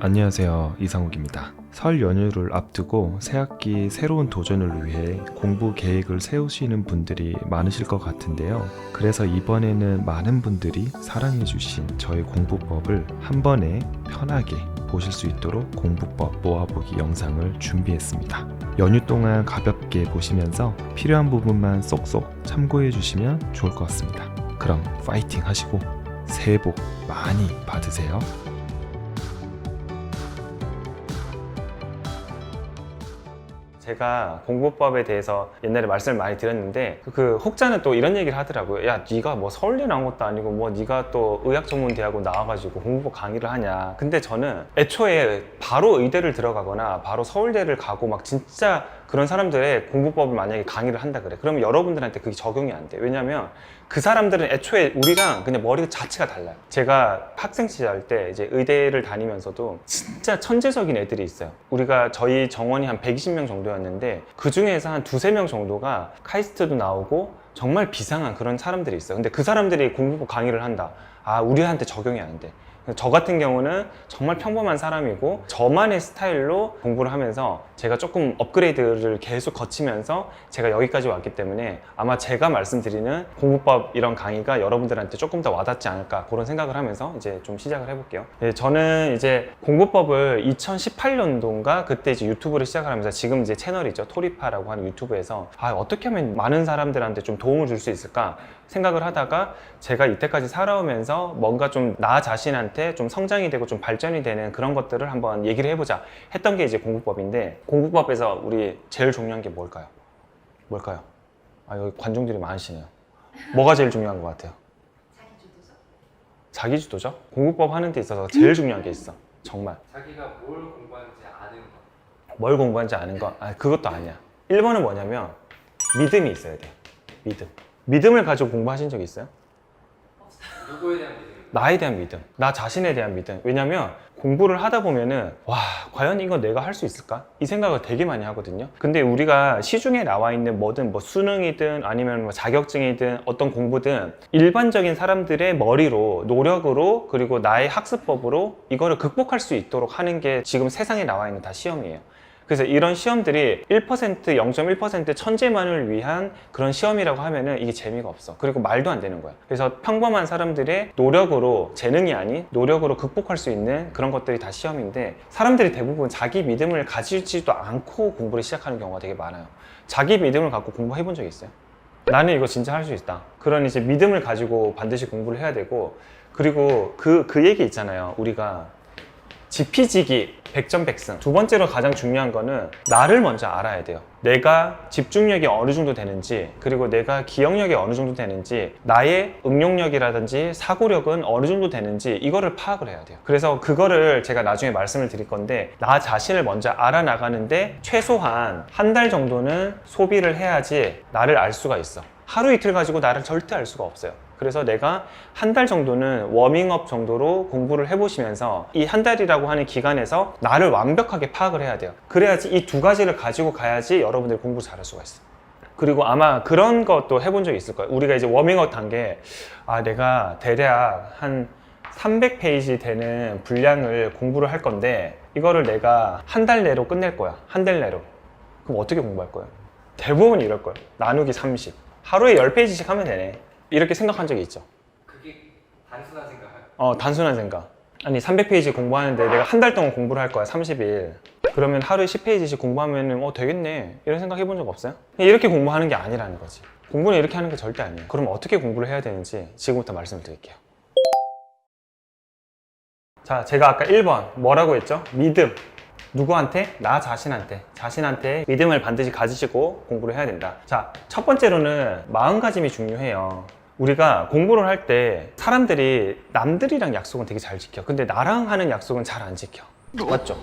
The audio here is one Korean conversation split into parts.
안녕하세요, 이상욱입니다. 설 연휴를 앞두고 새학기 새로운 도전을 위해 공부 계획을 세우시는 분들이 많으실 것 같은데요. 그래서 이번에는 많은 분들이 사랑해주신 저의 공부법을 한 번에 편하게 보실 수 있도록 공부법 모아보기 영상을 준비했습니다. 연휴 동안 가볍게 보시면서 필요한 부분만 쏙쏙 참고해 주시면 좋을 것 같습니다. 그럼 파이팅 하시고 새해 복 많이 받으세요. 제가 공부법에 대해서 옛날에 말씀을 많이 드렸는데 그 혹자는 또 이런 얘기를 하더라고요. 야, 네가 뭐 서울대 나온 것도 아니고 뭐 네가 또 의학전문대학원 나와가지고 공부법 강의를 하냐. 근데 저는 애초에 바로 의대를 들어가거나 바로 서울대를 가고 막 진짜 그런 사람들의 공부법을 만약에 강의를 한다 그래. 그러면 여러분들한테 그게 적용이 안 돼. 왜냐면 그 사람들은 애초에 우리랑 그냥 머리 자체가 달라요. 제가 학생 시절 때 이제 의대를 다니면서도 진짜 천재적인 애들이 있어요. 우리가 저희 정원이 한 120명 정도였는데 그 중에서 한 두세 명 정도가 카이스트도 나오고 정말 비상한 그런 사람들이 있어요. 근데 그 사람들이 공부법 강의를 한다. 아, 우리한테 적용이 안 돼. 저 같은 경우는 정말 평범한 사람이고 저만의 스타일로 공부를 하면서 제가 조금 업그레이드를 계속 거치면서 제가 여기까지 왔기 때문에 아마 제가 말씀드리는 공부법 이런 강의가 여러분들한테 조금 더 와닿지 않을까 그런 생각을 하면서 이제 좀 시작을 해볼게요. 저는 이제 공부법을 2018년도인가 그때 이제 유튜브를 시작을 하면서 지금 이제 채널이죠. 토리파라고 하는 유튜브에서 어떻게 하면 많은 사람들한테 좀 도움을 줄 수 있을까 생각을 하다가 제가 이때까지 살아오면서 뭔가 좀 나 자신한테 좀 성장이 되고 좀 발전이 되는 그런 것들을 한번 얘기를 해보자 했던 게 이제 공부법인데, 공부법에서 우리 제일 중요한 게 뭘까요? 뭘까요? 여기 관중들이 많으시네요. 뭐가 제일 중요한 것 같아요? 자기주도적? 자기주도적? 공부법 하는 데 있어서 제일 중요한 게 있어. 정말. 자기가 뭘 공부하는지 아는 것. 뭘 공부하는지 아는 거? 그것도 아니야. 1번은 뭐냐면 믿음이 있어야 돼요. 믿음을 가지고 공부하신 적 있어요? 누구에 대한 믿음이? 나에 대한 믿음, 나 자신에 대한 믿음. 왜냐면 공부를 하다 보면은 과연 이거 내가 할 수 있을까? 이 생각을 되게 많이 하거든요. 근데 우리가 시중에 나와 있는 뭐든 뭐 수능이든 아니면 뭐 자격증이든 어떤 공부든 일반적인 사람들의 머리로, 노력으로, 그리고 나의 학습법으로 이거를 극복할 수 있도록 하는 게 지금 세상에 나와 있는 다 시험이에요. 그래서 이런 시험들이 1%, 0.1% 천재만을 위한 그런 시험이라고 하면은 이게 재미가 없어. 그리고 말도 안 되는 거야. 그래서 평범한 사람들의 노력으로, 재능이 아닌 노력으로 극복할 수 있는 그런 것들이 다 시험인데, 사람들이 대부분 자기 믿음을 가지지도 않고 공부를 시작하는 경우가 되게 많아요. 자기 믿음을 갖고 공부해 본 적 있어요? 나는 이거 진짜 할 수 있다. 그런 이제 믿음을 가지고 반드시 공부를 해야 되고, 그리고 그 얘기 있잖아요. 우리가 지피지기 100점 100승. 두 번째로 가장 중요한 거는 나를 먼저 알아야 돼요. 내가 집중력이 어느 정도 되는지, 그리고 내가 기억력이 어느 정도 되는지, 나의 응용력이라든지 사고력은 어느 정도 되는지 이거를 파악을 해야 돼요. 그래서 그거를 제가 나중에 말씀을 드릴 건데, 나 자신을 먼저 알아나가는데 최소한 한 달 정도는 소비를 해야지 나를 알 수가 있어. 하루 이틀 가지고 나를 절대 알 수가 없어요. 그래서 내가 한 달 정도는 워밍업 정도로 공부를 해보시면서 이 한 달이라고 하는 기간에서 나를 완벽하게 파악을 해야 돼요. 그래야지 이 두 가지를 가지고 가야지 여러분들이 공부 잘할 수가 있어요. 그리고 아마 그런 것도 해본 적이 있을 거예요. 우리가 이제 워밍업 단계, 내가 대략 한 300페이지 되는 분량을 공부를 할 건데 이거를 내가 한 달 내로 끝낼 거야. 한 달 내로. 그럼 어떻게 공부할 거예요? 대부분 이럴 거예요. 나누기 30. 하루에 10페이지씩 하면 되네. 이렇게 생각한 적이 있죠. 그게 단순한 생각? 단순한 생각. 아니 300페이지 공부하는데 내가 한 달 동안 공부를 할 거야. 30일. 그러면 하루에 10페이지씩 공부하면 되겠네. 이런 생각 해본 적 없어요? 이렇게 공부하는 게 아니라는 거지. 공부는 이렇게 하는 게 절대 아니에요. 그럼 어떻게 공부를 해야 되는지 지금부터 말씀을 드릴게요. 자, 제가 아까 1번 뭐라고 했죠? 믿음. 누구한테? 나 자신한테 믿음을 반드시 가지시고 공부를 해야 된다. 자, 첫 번째로는 마음가짐이 중요해요. 우리가 공부를 할 때 사람들이 남들이랑 약속은 되게 잘 지켜. 근데 나랑 하는 약속은 잘 안 지켜. 맞죠?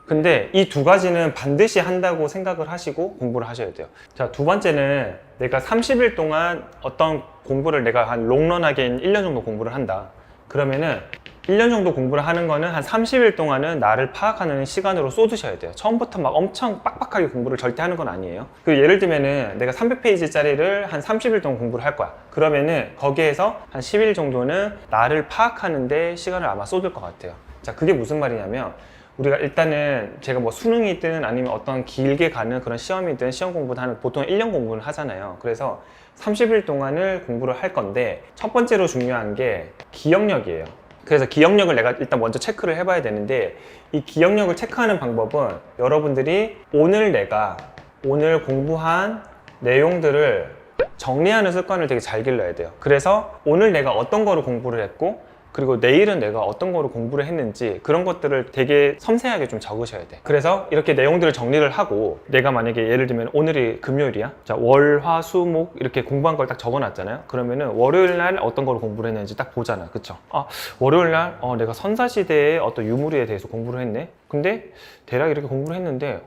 근데 이 두 가지는 반드시 한다고 생각을 하시고 공부를 하셔야 돼요. 자, 두 번째는 내가 30일 동안 어떤 공부를 내가 한 롱런하게 1년 정도 공부를 한다. 그러면은 1년 정도 공부를 하는 거는 한 30일 동안은 나를 파악하는 시간으로 쏟으셔야 돼요. 처음부터 막 엄청 빡빡하게 공부를 절대 하는 건 아니에요. 그 예를 들면은 내가 300페이지짜리를 한 30일 동안 공부를 할 거야. 그러면은 거기에서 한 10일 정도는 나를 파악하는데 시간을 아마 쏟을 것 같아요. 자, 그게 무슨 말이냐면 우리가 일단은 제가 뭐 수능이든 아니면 어떤 길게 가는 그런 시험이든 시험 공부를 하는 보통 1년 공부를 하잖아요. 그래서 30일 동안을 공부를 할 건데 첫 번째로 중요한 게 기억력이에요. 그래서 기억력을 내가 일단 먼저 체크를 해봐야 되는데 이 기억력을 체크하는 방법은 여러분들이 오늘 공부한 내용들을 정리하는 습관을 되게 잘 길러야 돼요. 그래서 오늘 내가 어떤 거를 공부를 했고 그리고 내일은 내가 어떤 거를 공부를 했는지 그런 것들을 되게 섬세하게 좀 적으셔야 돼. 그래서 이렇게 내용들을 정리를 하고 내가 만약에 예를 들면 오늘이 금요일이야. 자, 월, 화, 수, 목 이렇게 공부한 걸 딱 적어놨잖아요. 그러면은 월요일 날 어떤 거를 공부를 했는지 딱 보잖아. 그쵸? 아, 월요일 날 내가 선사시대의 어떤 유물에 대해서 공부를 했네. 근데 대략 이렇게 공부를 했는데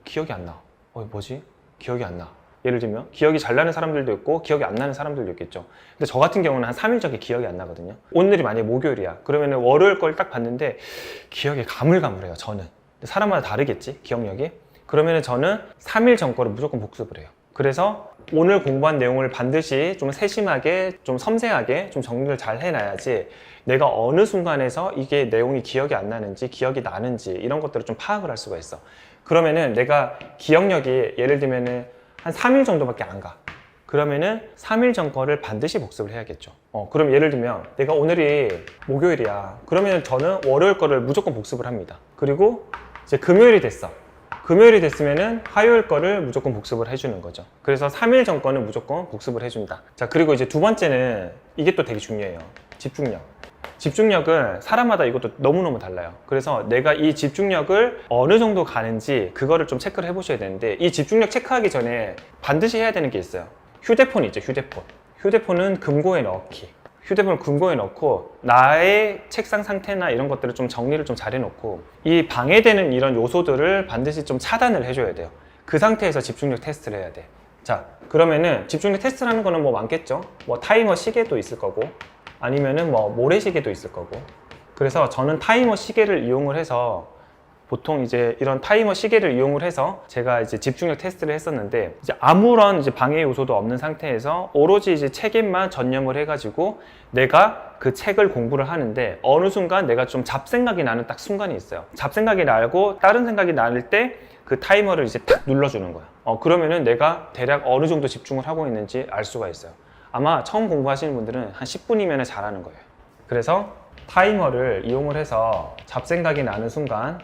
기억이 안 나. 뭐지? 기억이 안 나. 예를 들면 기억이 잘 나는 사람들도 있고 기억이 안 나는 사람들도 있겠죠. 근데 저 같은 경우는 한 3일 전에 기억이 안 나거든요. 오늘이 만약에 목요일이야. 그러면 월요일 걸 딱 봤는데 기억이 가물가물해요. 저는. 사람마다 다르겠지, 기억력이. 그러면 저는 3일 전 거를 무조건 복습을 해요. 그래서 오늘 공부한 내용을 반드시 좀 세심하게, 좀 섬세하게 좀 정리를 잘 해놔야지 내가 어느 순간에서 이게 내용이 기억이 안 나는지 기억이 나는지 이런 것들을 좀 파악을 할 수가 있어. 그러면은 내가 기억력이 예를 들면은 한 3일 정도밖에 안 가. 그러면은 3일 전 거를 반드시 복습을 해야겠죠. 그럼 예를 들면 내가 오늘이 목요일이야. 그러면 저는 월요일 거를 무조건 복습을 합니다. 그리고 이제 금요일이 됐어. 금요일이 됐으면은 화요일 거를 무조건 복습을 해주는 거죠. 그래서 3일 전 거는 무조건 복습을 해준다. 자, 그리고 이제 두 번째는 이게 또 되게 중요해요. 집중력. 집중력은 사람마다 이것도 너무너무 달라요. 그래서 내가 이 집중력을 어느 정도 가는지 그거를 좀 체크를 해보셔야 되는데 이 집중력 체크하기 전에 반드시 해야 되는 게 있어요. 휴대폰 있죠, 휴대폰. 휴대폰은 금고에 넣기. 휴대폰을 금고에 넣고 나의 책상 상태나 이런 것들을 좀 정리를 좀 잘 해놓고 이 방해되는 이런 요소들을 반드시 좀 차단을 해줘야 돼요. 그 상태에서 집중력 테스트를 해야 돼. 자, 그러면은 집중력 테스트라는 거는 뭐 많겠죠. 뭐 타이머 시계도 있을 거고 아니면은 뭐 모래시계도 있을 거고. 그래서 저는 타이머 시계를 이용을 해서 보통 이제 이런 타이머 시계를 이용을 해서 제가 이제 집중력 테스트를 했었는데 이제 아무런 이제 방해 요소도 없는 상태에서 오로지 이제 책에만 전념을 해가지고 내가 그 책을 공부를 하는데 어느 순간 내가 좀 잡생각이 나는 딱 순간이 있어요. 잡생각이 나고 다른 생각이 나를 때 그 타이머를 이제 탁 눌러주는 거야. 그러면은 내가 대략 어느 정도 집중을 하고 있는지 알 수가 있어요. 아마 처음 공부하시는 분들은 한 10분이면 잘하는 거예요. 그래서 타이머를 이용을 해서 잡생각이 나는 순간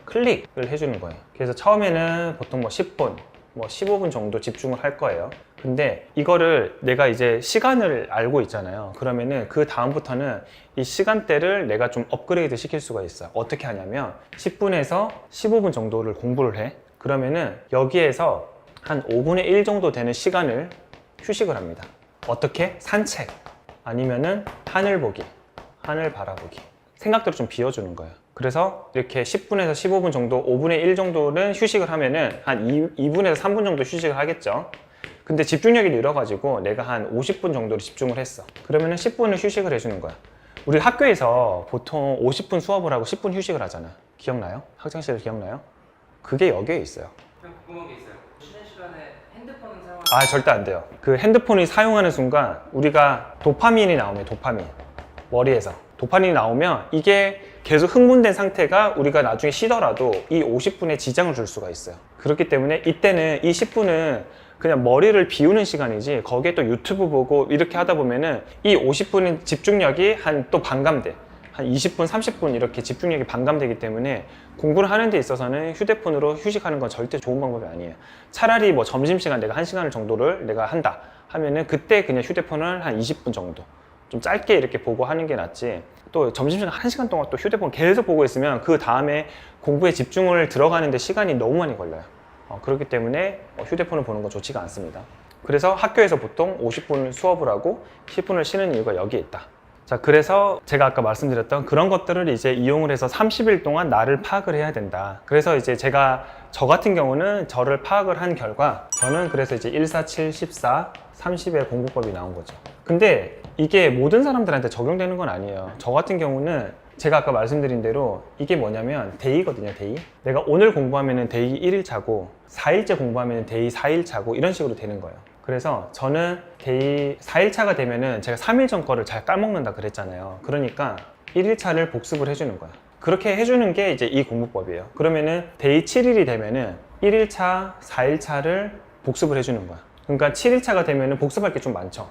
클릭을 해주는 거예요. 그래서 처음에는 보통 뭐 10분, 뭐 15분 정도 집중을 할 거예요. 근데 이거를 내가 이제 시간을 알고 있잖아요. 그러면은 그 다음부터는 이 시간대를 내가 좀 업그레이드 시킬 수가 있어요. 어떻게 하냐면 10분에서 15분 정도를 공부를 해. 그러면은 여기에서 한 5분의 1 정도 되는 시간을 휴식을 합니다. 어떻게? 산책 아니면은 하늘 보기, 하늘 바라보기. 생각들을 좀 비워주는 거예요. 그래서 이렇게 10분에서 15분 정도, 5분의 1 정도는 휴식을 하면은 한 2분에서 3분 정도 휴식을 하겠죠. 근데 집중력이 늘어가지고 내가 한 50분 정도로 집중을 했어. 그러면은 10분을 휴식을 해주는 거야. 우리 학교에서 보통 50분 수업을 하고 10분 휴식을 하잖아. 기억나요? 학창시절 기억나요? 그게 여기에 있어요. 그냥 궁금한 게 있어요. 쉬는 시간에 핸드폰은 사용? 절대 안 돼요. 그 핸드폰이 사용하는 순간 우리가 도파민이 나오면 도파민. 머리에서. 도파민이 나오면 이게 계속 흥분된 상태가 우리가 나중에 쉬더라도 이 50분에 지장을 줄 수가 있어요. 그렇기 때문에 이때는 이 10분은 그냥 머리를 비우는 시간이지 거기에 또 유튜브 보고 이렇게 하다 보면은 이 50분의 집중력이 한 또 반감돼. 한 20분, 30분 이렇게 집중력이 반감되기 때문에 공부를 하는 데 있어서는 휴대폰으로 휴식하는 건 절대 좋은 방법이 아니에요. 차라리 뭐 점심시간 내가 1시간 정도를 내가 한다 하면은 그때 그냥 휴대폰을 한 20분 정도 좀 짧게 이렇게 보고 하는 게 낫지. 또 점심시간 1시간 동안 또 휴대폰 계속 보고 있으면 그 다음에 공부에 집중을 들어가는데 시간이 너무 많이 걸려요. 그렇기 때문에 휴대폰을 보는 건 좋지가 않습니다. 그래서 학교에서 보통 50분 수업을 하고 10분을 쉬는 이유가 여기에 있다. 자, 그래서 제가 아까 말씀드렸던 그런 것들을 이제 이용을 해서 30일 동안 나를 파악을 해야 된다. 그래서 이제 저 같은 경우는 저를 파악을 한 결과 저는 그래서 이제 147, 14, 30의 공부법이 나온 거죠. 근데 이게 모든 사람들한테 적용되는 건 아니에요. 저 같은 경우는 제가 아까 말씀드린 대로 이게 뭐냐면 데이거든요, 데이. 내가 오늘 공부하면 데이 1일차고 4일째 공부하면 데이 4일차고 이런 식으로 되는 거예요. 그래서 저는 데이 4일차가 되면은 제가 3일 전 거를 잘 까먹는다 그랬잖아요. 그러니까 1일차를 복습을 해주는 거야. 그렇게 해주는 게 이제 이 공부법이에요. 그러면은 데이 7일이 되면은 1일차, 4일차를 복습을 해주는 거야. 그러니까 7일차가 되면은 복습할 게 좀 많죠.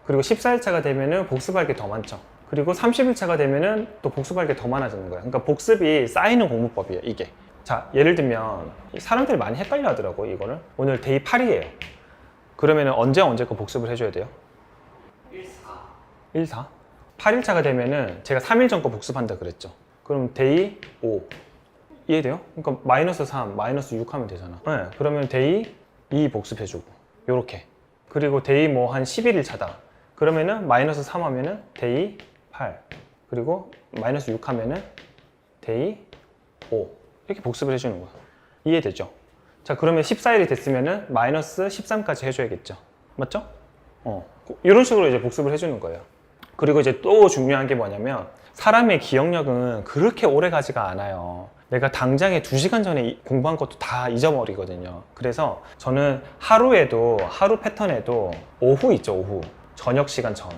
그리고 14일차가 되면은 복습할 게 더 많죠. 그리고 30일차가 되면은 또 복습할 게 더 많아지는 거야. 그러니까 복습이 쌓이는 공부법이에요, 이게. 자, 예를 들면 사람들이 많이 헷갈려 하더라고, 이거를. 오늘 데이 8이에요. 그러면은 언제 거 복습을 해줘야 돼요? 1, 4. 1, 4? 8일차가 되면은 제가 3일 전 거 복습한다 그랬죠. 그럼 데이 5. 이해돼요? 그러니까 마이너스 3, 마이너스 6 하면 되잖아. 네, 그러면 데이 2 복습해주고 요렇게. 그리고 데이 뭐 한 11일 차다. 그러면은 마이너스 3 하면은 데이 8. 그리고 마이너스 6 하면은 데이 5. 이렇게 복습을 해주는 거야. 이해되죠? 자, 그러면 14일이 됐으면은 마이너스 13까지 해줘야겠죠. 맞죠? 이런 식으로 이제 복습을 해주는 거예요. 그리고 이제 또 중요한 게 뭐냐면 사람의 기억력은 그렇게 오래 가지가 않아요. 내가 당장에 2시간 전에 공부한 것도 다 잊어버리거든요. 그래서 저는 하루 패턴에도 오후 있죠, 오후. 저녁 시간 전.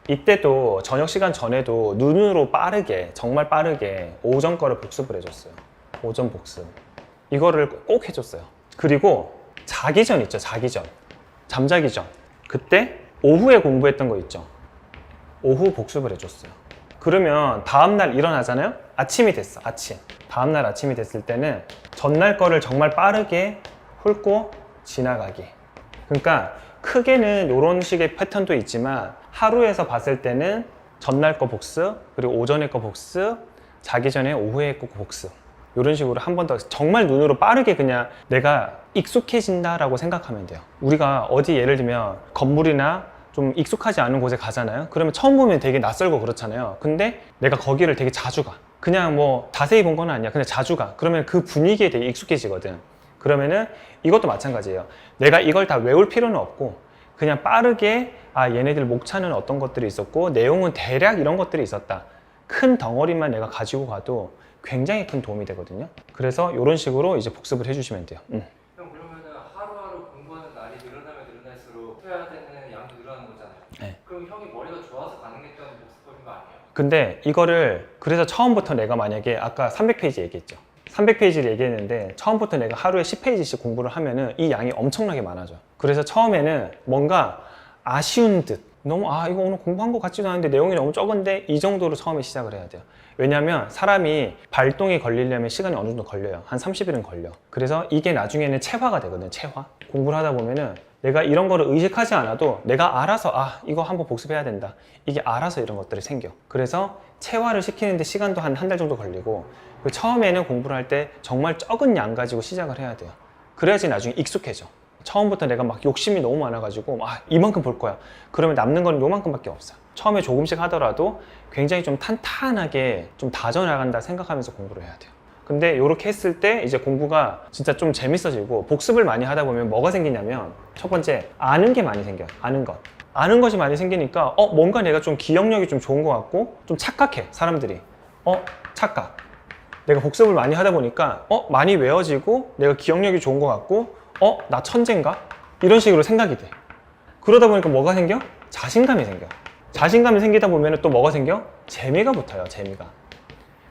이때도 저녁 시간 전에도 눈으로 빠르게, 정말 빠르게 오전 거를 복습을 해줬어요. 오전 복습. 이거를 꼭 해줬어요. 그리고 자기 전 있죠, 자기 전. 잠자기 전. 그때 오후에 공부했던 거 있죠. 오후 복습을 해줬어요. 그러면 다음날 일어나잖아요? 아침이 됐어, 아침. 다음날 아침이 됐을 때는 전날 거를 정말 빠르게 훑고 지나가기. 그러니까 크게는 이런 식의 패턴도 있지만 하루에서 봤을 때는 전날 거 복습, 그리고 오전에 거 복습, 자기 전에 오후에 거 복습. 이런 식으로 한 번 더 정말 눈으로 빠르게 그냥 내가 익숙해진다라고 생각하면 돼요. 우리가 어디 예를 들면 건물이나 좀 익숙하지 않은 곳에 가잖아요. 그러면 처음 보면 되게 낯설고 그렇잖아요. 근데 내가 거기를 되게 자주 가. 그냥 뭐 자세히 본 건 아니야. 그냥 자주 가. 그러면 그 분위기에 되게 익숙해지거든. 그러면은 이것도 마찬가지예요. 내가 이걸 다 외울 필요는 없고 그냥 빠르게 얘네들 목차는 어떤 것들이 있었고 내용은 대략 이런 것들이 있었다. 큰 덩어리만 내가 가지고 가도 굉장히 큰 도움이 되거든요. 그래서 이런 식으로 이제 복습을 해주시면 돼요. 형 그러면은 하루하루 공부하는 날이 늘어나면 늘어날수록 해야 되는 양도 늘어나는 거잖아요. 네. 그럼 형이 머리가 좋아서 가능했던 복습법인 거 아니에요? 근데 이거를 그래서 처음부터 내가 만약에 아까 300페이지 얘기했죠. 300페이지를 얘기했는데 처음부터 내가 하루에 10페이지씩 공부를 하면은 이 양이 엄청나게 많아져. 그래서 처음에는 뭔가 아쉬운 듯 너무 이거 오늘 공부한 것 같지도 않은데 내용이 너무 적은데 이 정도로 처음에 시작을 해야 돼요. 왜냐면 사람이 발동이 걸리려면 시간이 어느 정도 걸려요. 한 30일은 걸려. 그래서 이게 나중에는 체화가 되거든, 체화. 공부를 하다 보면은 내가 이런 거를 의식하지 않아도 내가 알아서 이거 한번 복습해야 된다. 이게 알아서 이런 것들이 생겨. 그래서 체화를 시키는데 시간도 한 달 정도 걸리고 처음에는 공부를 할 때 정말 적은 양 가지고 시작을 해야 돼요. 그래야지 나중에 익숙해져. 처음부터 내가 막 욕심이 너무 많아가지고 이만큼 볼 거야. 그러면 남는 건 요만큼밖에 없어요. 처음에 조금씩 하더라도 굉장히 좀 탄탄하게 좀 다져나간다 생각하면서 공부를 해야 돼요. 근데 이렇게 했을 때 이제 공부가 진짜 좀 재밌어지고 복습을 많이 하다 보면 뭐가 생기냐면 첫 번째 아는 게 많이 생겨요. 아는 것이 많이 생기니까 뭔가 내가 좀 기억력이 좀 좋은 것 같고 좀 착각해, 사람들이. 착각. 내가 복습을 많이 하다 보니까 많이 외워지고 내가 기억력이 좋은 것 같고 나 천재인가? 이런 식으로 생각이 돼. 그러다 보니까 뭐가 생겨? 자신감이 생겨. 자신감이 생기다 보면 또 뭐가 생겨? 재미가 붙어요, 재미가.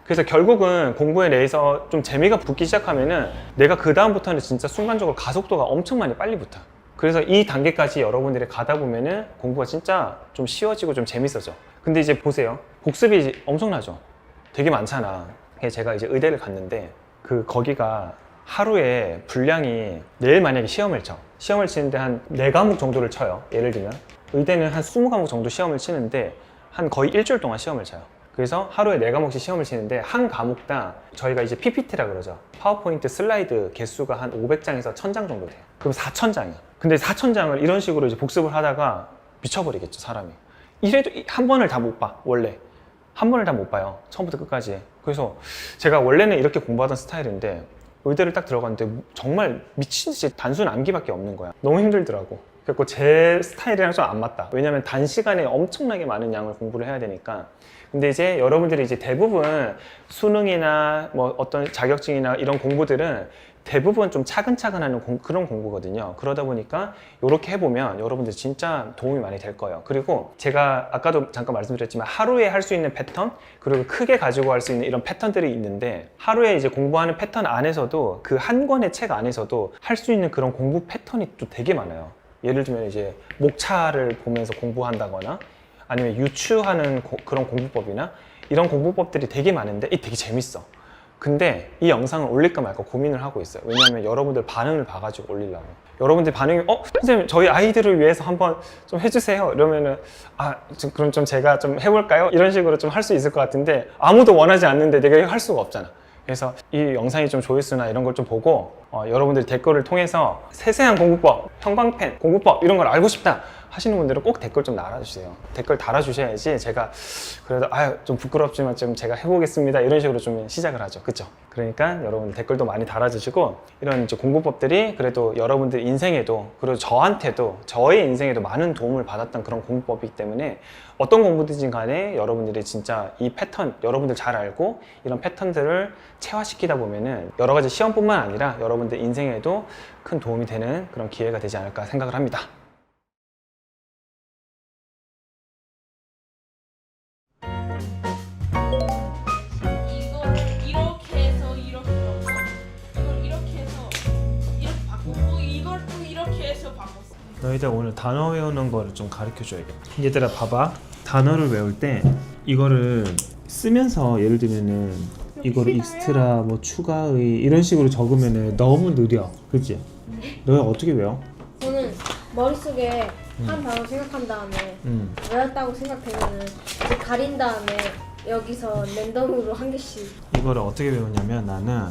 그래서 결국은 공부에 대해서 좀 재미가 붙기 시작하면은 내가 그 다음부터는 진짜 순간적으로 가속도가 엄청 많이 빨리 붙어. 그래서 이 단계까지 여러분들이 가다 보면은 공부가 진짜 좀 쉬워지고 좀 재밌어져. 근데 이제 보세요. 복습이 엄청나죠? 되게 많잖아. 제가 이제 의대를 갔는데 거기가 하루에 분량이 내일 만약에 시험을 치는데 한 4과목 정도를 쳐요. 예를 들면 의대는 한 20과목 정도 시험을 치는데 한 거의 일주일 동안 시험을 쳐요. 그래서 하루에 4과목씩 시험을 치는데 한 과목당 저희가 이제 PPT라 그러죠. 파워포인트 슬라이드 개수가 한 500장에서 1000장 정도 돼요. 그럼 4000장이야. 근데 4000장을 이런 식으로 이제 복습을 하다가 미쳐버리겠죠, 사람이. 이래도 한 번을 다 못 봐, 원래. 한 번을 다 못 봐요, 처음부터 끝까지. 그래서 제가 원래는 이렇게 공부하던 스타일인데 의대를 딱 들어갔는데 정말 미친 듯이 단순 암기밖에 없는 거야. 너무 힘들더라고. 그래서 제 스타일이랑 좀 안 맞다. 왜냐면 단시간에 엄청나게 많은 양을 공부를 해야 되니까. 근데 이제 여러분들이 이제 대부분 수능이나 뭐 어떤 자격증이나 이런 공부들은 대부분 좀 차근차근 하는 그런 공부거든요. 그러다 보니까 이렇게 해보면 여러분들 진짜 도움이 많이 될 거예요. 그리고 제가 아까도 잠깐 말씀드렸지만 하루에 할 수 있는 패턴, 그리고 크게 가지고 갈 수 있는 이런 패턴들이 있는데, 하루에 이제 공부하는 패턴 안에서도 그 한 권의 책 안에서도 할 수 있는 그런 공부 패턴이 또 되게 많아요. 예를 들면 이제 목차를 보면서 공부한다거나 아니면 유추하는 그런 공부법이나 이런 공부법들이 되게 많은데 이 되게 재밌어. 근데 이 영상을 올릴까 말까 고민을 하고 있어요. 왜냐하면 여러분들 반응을 봐가지고 올리려고. 여러분들 반응이 선생님 저희 아이들을 위해서 한번 좀 해주세요 이러면은 그럼 좀 제가 좀 해볼까요? 이런 식으로 좀 할 수 있을 것 같은데 아무도 원하지 않는데 내가 이거 할 수가 없잖아. 그래서 이 영상이 좀 조회수나 이런 걸 좀 보고 여러분들 댓글을 통해서 세세한 공부법, 형광펜 공부법 이런 걸 알고 싶다 하시는 분들은 꼭 댓글 좀 달아주세요. 댓글 달아주셔야지 제가 그래도 좀 부끄럽지만 좀 제가 해보겠습니다 이런 식으로 좀 시작을 하죠. 그쵸? 그러니까 여러분들 댓글도 많이 달아주시고, 이런 이제 공부법들이 그래도 여러분들 인생에도, 그리고 저한테도, 저의 인생에도 많은 도움을 받았던 그런 공부법이기 때문에 어떤 공부든지 간에 여러분들이 진짜 이 패턴 여러분들 잘 알고 이런 패턴들을 체화시키다 보면은 여러 가지 시험뿐만 아니라 여러분들 인생에도 큰 도움이 되는 그런 기회가 되지 않을까 생각을 합니다. 이렇게 해서 이렇게 넣고 이걸 이렇게 해서 이렇게 바꾸고 이걸 또 이렇게 해서 바꿨어. 너희들 오늘 단어 외우는 거를 좀 가르쳐 줘야겠다. 얘들아 봐봐. 단어를 외울 때 이거를 쓰면서 예를 들면은 이거를 익스트라 뭐 추가의 이런 식으로 적으면은 너무 느려. 그치? 너희 어떻게 외워? 저는 머릿속에 한 단어 생각한 다음에 외웠다고 생각되면은 이제 가린 다음에 여기서 랜덤으로 한 개씩. 이거를 어떻게 외우냐면 나는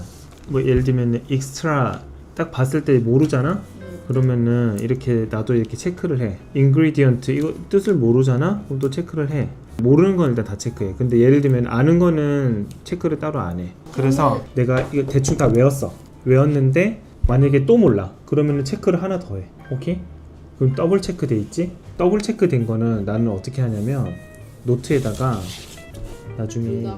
뭐 예를 들면 익스트라 딱 봤을 때 모르잖아? 그러면은 이렇게 나도 이렇게 체크를 해. 인그리디언트 이거 뜻을 모르잖아? 그럼 또 체크를 해. 모르는 건 일단 다 체크해. 근데 예를 들면 아는 거는 체크를 따로 안 해. 그래서 내가 이거 대충 다 외웠어. 외웠는데 만약에 또 몰라. 그러면은 체크를 하나 더 해. 오케이? 그럼 더블 체크 돼 있지? 더블 체크 된 거는 나는 어떻게 하냐면 노트에다가 나중에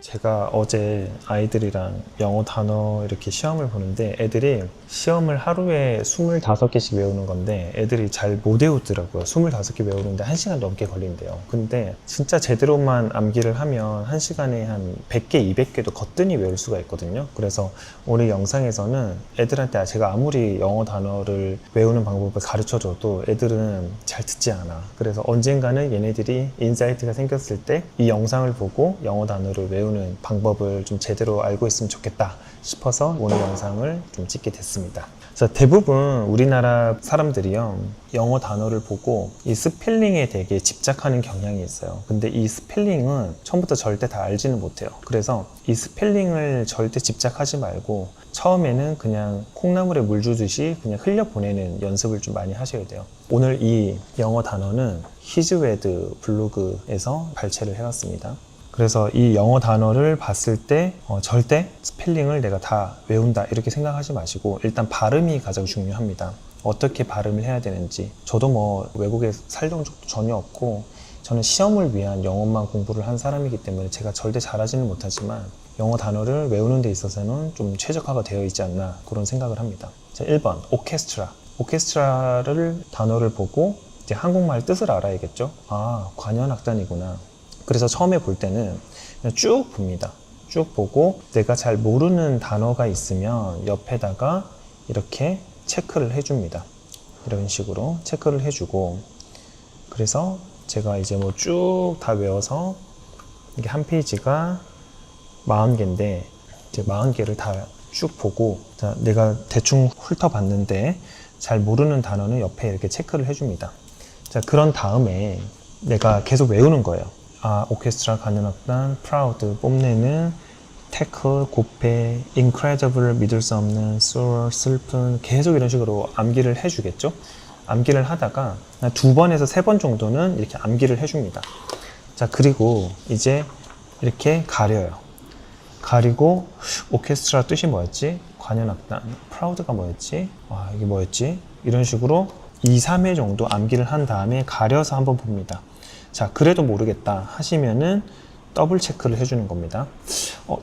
제가 어제 아이들이랑 영어 단어 이렇게 시험을 보는데 애들이 시험을 하루에 25개씩 외우는 건데 애들이 잘 못 외우더라고요. 25개 외우는데 1시간 넘게 걸린대요. 근데 진짜 제대로만 암기를 하면 1시간에 한 100개, 200개도 거뜬히 외울 수가 있거든요. 그래서 오늘 영상에서는 애들한테 제가 아무리 영어 단어를 외우는 방법을 가르쳐줘도 애들은 잘 듣지 않아. 그래서 언젠가는 얘네들이 인사이트가 생겼을 때 이 영상을 보고 영어 단어를 외우는 방법을 좀 제대로 알고 있으면 좋겠다 싶어서 오늘 영상을 좀 찍게 됐습니다. 자, 대부분 우리나라 사람들이요 영어 단어를 보고 이 스펠링에 되게 집착하는 경향이 있어요. 근데 이 스펠링은 처음부터 절대 다 알지는 못해요. 그래서 이 스펠링을 절대 집착하지 말고 처음에는 그냥 콩나물에 물 주듯이 그냥 흘려보내는 연습을 좀 많이 하셔야 돼요. 오늘 이 영어 단어는 히즈웨드 블로그에서 발췌를 해왔습니다. 그래서 이 영어 단어를 봤을 때 절대 스펠링을 내가 다 외운다 이렇게 생각하지 마시고 일단 발음이 가장 중요합니다. 어떻게 발음을 해야 되는지. 저도 뭐 외국에 살던 적도 전혀 없고 저는 시험을 위한 영어만 공부를 한 사람이기 때문에 제가 절대 잘하지는 못하지만 영어 단어를 외우는 데 있어서는 좀 최적화가 되어 있지 않나 그런 생각을 합니다. 자, 1번 오케스트라. 오케스트라를 단어를 보고 이제 한국말 뜻을 알아야겠죠. 관현악단이구나. 그래서 처음에 볼 때는 그냥 쭉 봅니다. 쭉 보고 내가 잘 모르는 단어가 있으면 옆에다가 이렇게 체크를 해줍니다. 이런 식으로 체크를 해주고, 그래서 제가 이제 뭐 쭉 다 외워서 이게 한 페이지가 40개인데 이제 40개를 다 쭉 보고, 자, 내가 대충 훑어봤는데 잘 모르는 단어는 옆에 이렇게 체크를 해줍니다. 자, 그런 다음에 내가 계속 외우는 거예요. 오케스트라, 관현악단, 프라우드, 뽐내는, 태클, 고페, 인크레더블, 믿을 수 없는, 소울, 슬픈, 계속 이런 식으로 암기를 해주겠죠. 암기를 하다가 2번에서 3번 정도는 이렇게 암기를 해줍니다. 자, 그리고 이제 이렇게 가려요. 가리고 오케스트라 뜻이 뭐였지? 관현악단, 프라우드가 뭐였지? 이게 뭐였지? 이런 식으로 2, 3회 정도 암기를 한 다음에 가려서 한번 봅니다. 자, 그래도 모르겠다 하시면은 더블 체크를 해주는 겁니다.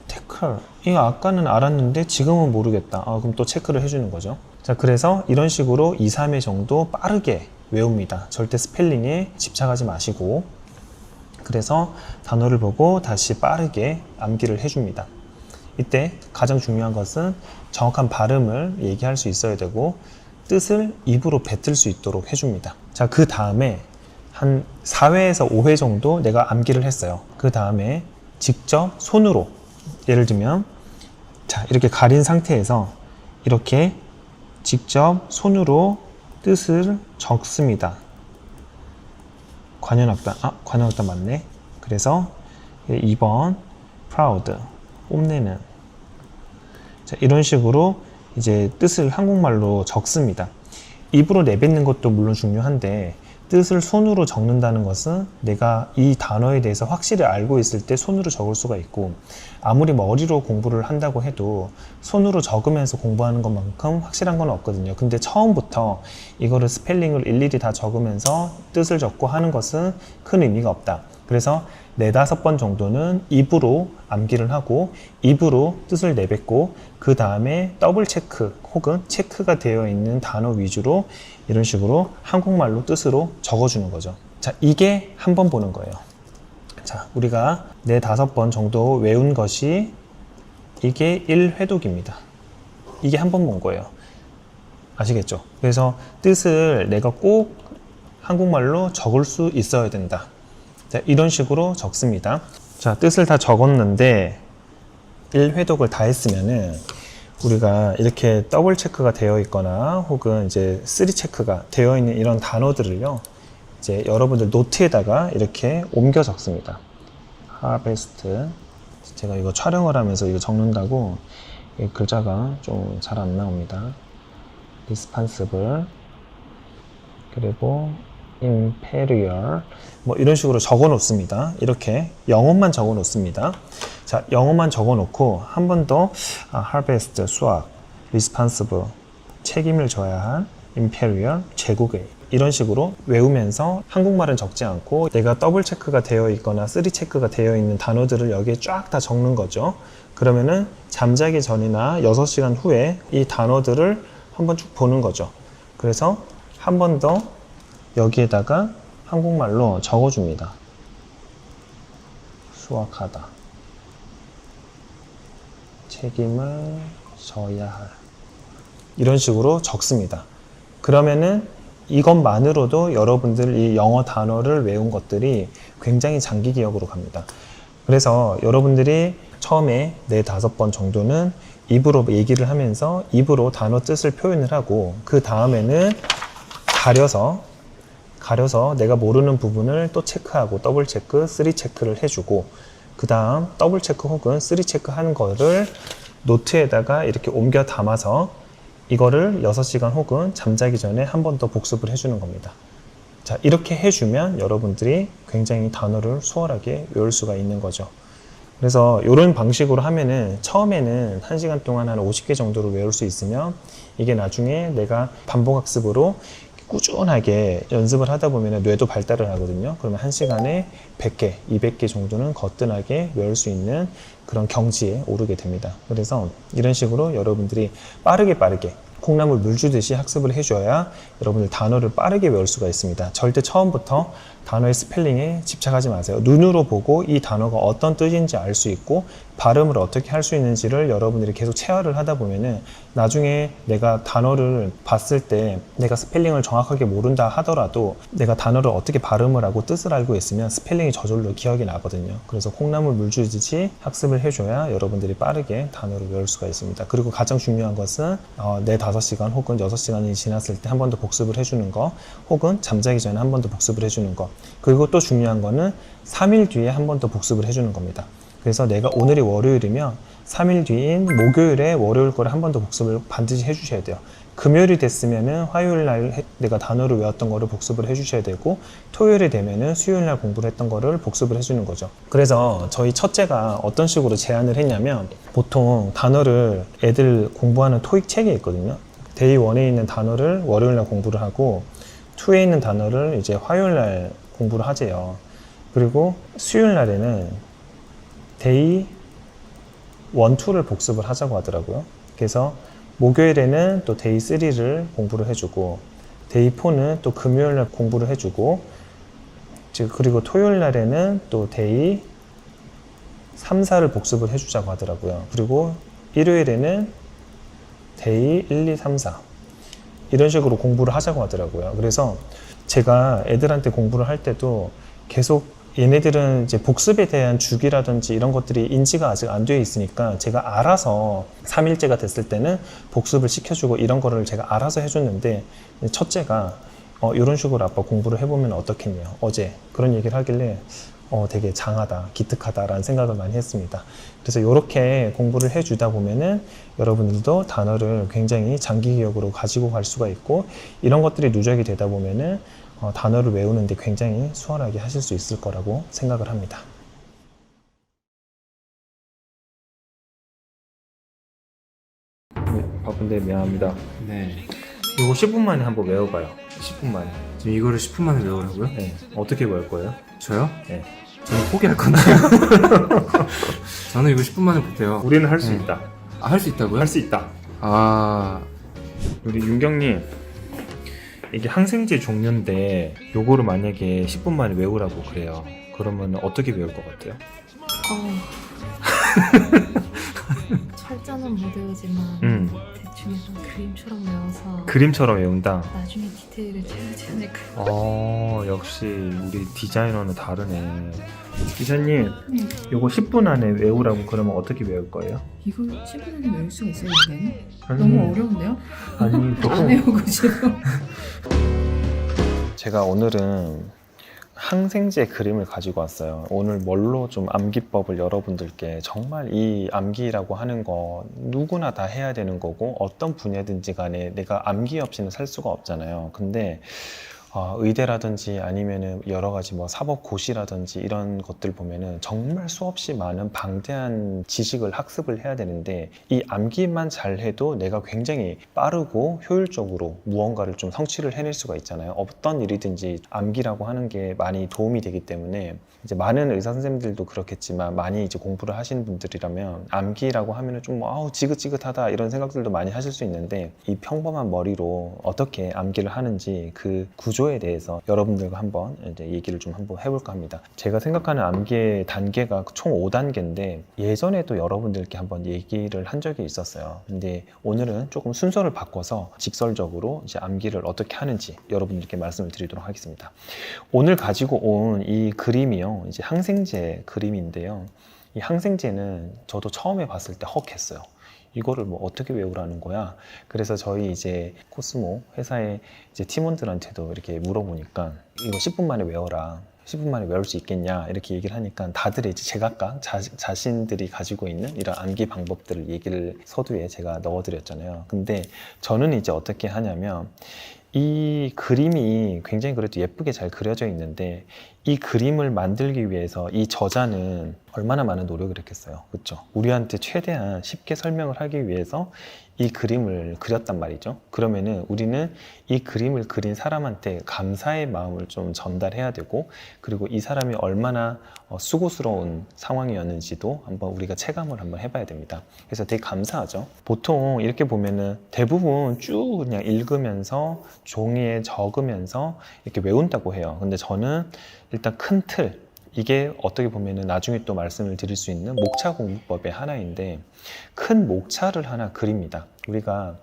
태클. 이거 아까는 알았는데 지금은 모르겠다. 그럼 또 체크를 해주는 거죠. 자, 그래서 이런 식으로 2, 3회 정도 빠르게 외웁니다. 절대 스펠링에 집착하지 마시고. 그래서 단어를 보고 다시 빠르게 암기를 해줍니다. 이때 가장 중요한 것은 정확한 발음을 얘기할 수 있어야 되고 뜻을 입으로 뱉을 수 있도록 해줍니다. 자, 그 다음에 한 4회에서 5회 정도 내가 암기를 했어요. 그 다음에 직접 손으로, 예를 들면 자, 이렇게 가린 상태에서 이렇게 직접 손으로 뜻을 적습니다. 관현악단, 관현악단 맞네. 그래서 2번 proud, 뽐내는. 자, 이런 식으로 이제 뜻을 한국말로 적습니다. 입으로 내뱉는 것도 물론 중요한데 뜻을 손으로 적는다는 것은 내가 이 단어에 대해서 확실히 알고 있을 때 손으로 적을 수가 있고, 아무리 머리로 공부를 한다고 해도 손으로 적으면서 공부하는 것만큼 확실한 건 없거든요. 근데 처음부터 이거를 스펠링을 일일이 다 적으면서 뜻을 적고 하는 것은 큰 의미가 없다. 그래서 4-5번 정도는 입으로 암기를 하고 입으로 뜻을 내뱉고 그 다음에 더블 체크 혹은 체크가 되어 있는 단어 위주로 이런 식으로 한국말로 뜻으로 적어주는 거죠. 자, 이게 한 번 보는 거예요. 자, 우리가 4-5번 정도 외운 것이 이게 1회독입니다. 이게 한 번 본 거예요. 아시겠죠? 그래서 뜻을 내가 꼭 한국말로 적을 수 있어야 된다. 자, 이런 식으로 적습니다. 자, 뜻을 다 적었는데 1회독을 다 했으면은 우리가 이렇게 더블 체크가 되어 있거나 혹은 이제 3 체크가 되어 있는 이런 단어들을요, 이제 여러분들 노트에다가 이렇게 옮겨 적습니다. harvest. 제가 이거 촬영을 하면서 이거 적는다고 이 글자가 좀 잘 안 나옵니다. responsible. 그리고 imperial. 뭐 이런 식으로 적어 놓습니다. 이렇게 영어만 적어 놓습니다. 자, 영어만 적어 놓고 한 번 더 harvest, 수확, responsible, 책임을 져야 할, imperial, 제국의, 이런 식으로 외우면서 한국말은 적지 않고 내가 더블 체크가 되어 있거나 3 체크가 되어 있는 단어들을 여기에 쫙 다 적는 거죠. 그러면은 잠자기 전이나 6시간 후에 이 단어들을 한번 쭉 보는 거죠. 그래서 한 번 더 여기에다가 한국말로 적어줍니다. 수확하다. 책임을 져야 할. 이런 식으로 적습니다. 그러면은 이것만으로도 여러분들 이 영어 단어를 외운 것들이 굉장히 장기 기억으로 갑니다. 그래서 여러분들이 처음에 4-5번 정도는 입으로 얘기를 하면서 입으로 단어 뜻을 표현을 하고 그 다음에는 가려서 내가 모르는 부분을 또 체크하고 더블 체크, 3 체크를 해주고 그 다음 더블 체크 혹은 3 체크 하는 거를 노트에다가 이렇게 옮겨 담아서 이거를 6시간 혹은 잠자기 전에 한 번 더 복습을 해주는 겁니다. 자, 이렇게 해주면 여러분들이 굉장히 단어를 수월하게 외울 수가 있는 거죠. 그래서 이런 방식으로 하면은 처음에는 1시간 동안 한 50개 정도를 외울 수 있으면 이게 나중에 내가 반복학습으로 꾸준하게 연습을 하다 보면 뇌도 발달을 하거든요. 그러면 1시간에 100개, 200개 정도는 거뜬하게 외울 수 있는 그런 경지에 오르게 됩니다. 그래서 이런 식으로 여러분들이 빠르게 콩나물 물 주듯이 학습을 해줘야 여러분들 단어를 빠르게 외울 수가 있습니다. 절대 처음부터 단어의 스펠링에 집착하지 마세요. 눈으로 보고 이 단어가 어떤 뜻인지 알 수 있고 발음을 어떻게 할 수 있는지를 여러분들이 계속 체화를 하다 보면은 나중에 내가 단어를 봤을 때 내가 스펠링을 정확하게 모른다 하더라도 내가 단어를 어떻게 발음을 하고 뜻을 알고 있으면 스펠링이 저절로 기억이 나거든요. 그래서 콩나물 물 주듯이 학습을 해줘야 여러분들이 빠르게 단어를 외울 수가 있습니다. 그리고 가장 중요한 것은 4-5시간 혹은 6시간이 지났을 때 한 번 더 복습을 해주는 거 혹은 잠자기 전에 한 번 더 복습을 해주는 거, 그리고 또 중요한 거는 3일 뒤에 한 번 더 복습을 해주는 겁니다. 그래서 내가 오늘이 월요일이면 3일 뒤인 목요일에 월요일 거를 한 번 더 복습을 반드시 해주셔야 돼요. 금요일이 됐으면은 화요일 날 내가 단어를 외웠던 거를 복습을 해주셔야 되고 토요일이 되면은 수요일 날 공부를 했던 거를 복습을 해주는 거죠. 그래서 저희 첫째가 어떤 식으로 제안을 했냐면 보통 단어를 애들 공부하는 토익 책이 있거든요. 데이 1에 있는 단어를 월요일 날 공부를 하고 2에 있는 단어를 이제 화요일 날 공부를 하재요. 그리고 수요일 날에는 데이 1, 2를 복습을 하자고 하더라고요. 그래서 목요일에는 또 데이 3를 공부를 해주고 데이 4는 또 금요일 날 공부를 해주고 그리고 토요일 날에는 또 데이 3, 4를 복습을 해주자고 하더라고요. 그리고 일요일에는 데이 1, 2, 3, 4 이런 식으로 공부를 하자고 하더라고요. 그래서 제가 애들한테 공부를 할 때도 계속 얘네들은 이제 복습에 대한 주기라든지 이런 것들이 인지가 아직 안 되어 있으니까 제가 알아서 3일째가 됐을 때는 복습을 시켜주고 이런 거를 제가 알아서 해줬는데 첫째가 이런 식으로 아빠 공부를 해보면 어떻겠냐 어제 그런 얘기를 하길래 되게 장하다 기특하다라는 생각을 많이 했습니다. 그래서 이렇게 공부를 해주다 보면은 여러분들도 단어를 굉장히 장기 기억으로 가지고 갈 수가 있고 이런 것들이 누적이 되다 보면은 단어를 외우는데 굉장히 수월하게 하실 수 있을 거라고 생각을 합니다. 네, 바쁜데 미안합니다. 네. 이거 10분 만에 한번 외워봐요. 10분 만에. 지금 이거를 10분 만에 외우라고요? 네. 어떻게 외울 거예요? 저요? 네. 저는 포기할 건데요. 저는 이거 10분 만에 못해요. 우리는 할 수 있다. 아, 할 수 있다고요? 할 수 있다. 아, 우리 윤경님, 이게 항생제 종류인데 요거를 만약에 10분 만에 외우라고 그래요. 그러면 어떻게 외울 것 같아요? 철자는 못 외우지만 대충 약간 그림처럼 외워서 그림처럼 외운다. 나중에 디테일을 채우지 않을까. 역시 우리 디자이너는 다르네. 기사님, 요거 10분 안에 외우라고 그러면 어떻게 외울 거예요? 이걸 10분 안에 외울 수가 있어요, 이게는? 아니, 너무 어려운데요? 아니, 안 외우고 지금. 제가 오늘은 항생제 그림을 가지고 왔어요. 오늘 뭘로 좀 암기법을 여러분들께 정말 이 암기라고 하는 거 누구나 다 해야 되는 거고 어떤 분야든지 간에 내가 암기 없이는 살 수가 없잖아요. 근데 의대라든지 아니면은 여러 가지 뭐 사법고시라든지 이런 것들 보면은 정말 수없이 많은 방대한 지식을 학습을 해야 되는데 이 암기만 잘 해도 내가 굉장히 빠르고 효율적으로 무언가를 좀 성취를 해낼 수가 있잖아요. 어떤 일이든지 암기라고 하는 게 많이 도움이 되기 때문에 이제 많은 의사 선생님들도 그렇겠지만 많이 이제 공부를 하시는 분들이라면 암기라고 하면은 좀 지긋지긋하다 이런 생각들도 많이 하실 수 있는데 이 평범한 머리로 어떻게 암기를 하는지 그 구조에 대해서 여러분들과 한번 이제 얘기를 좀 한번 해볼까 합니다. 제가 생각하는 암기의 단계가 총 5단계인데 예전에도 여러분들께 한번 얘기를 한 적이 있었어요. 근데 오늘은 조금 순서를 바꿔서 직설적으로 이제 암기를 어떻게 하는지 여러분들께 말씀을 드리도록 하겠습니다. 오늘 가지고 온 이 그림이요. 이제 항생제 그림인데요. 이 항생제는 저도 처음에 봤을 때 헉했어요. 이거를 뭐 어떻게 외우라는 거야? 그래서 저희 이제 코스모 회사의 이제 팀원들한테도 이렇게 물어보니까 이거 10분 만에 외워라. 10분 만에 외울 수 있겠냐? 이렇게 얘기를 하니까 다들 이제 제각각 자신들이 가지고 있는 이런 암기 방법들을 얘기를 서두에 제가 넣어드렸잖아요. 근데 저는 이제 어떻게 하냐면 이 그림이 굉장히 그래도 예쁘게 잘 그려져 있는데 이 그림을 만들기 위해서 이 저자는 얼마나 많은 노력을 했겠어요. 그렇죠? 우리한테 최대한 쉽게 설명을 하기 위해서 이 그림을 그렸단 말이죠. 그러면은 우리는 이 그림을 그린 사람한테 감사의 마음을 좀 전달해야 되고 그리고 이 사람이 얼마나 수고스러운 상황이었는지도 한번 우리가 체감을 한번 해봐야 됩니다. 그래서 되게 감사하죠. 보통 이렇게 보면은 대부분 쭉 그냥 읽으면서 종이에 적으면서 이렇게 외운다고 해요. 근데 저는 일단 큰 틀, 이게 어떻게 보면은 나중에 또 말씀을 드릴 수 있는 목차 공부법의 하나인데 큰 목차를 하나 그립니다. 우리가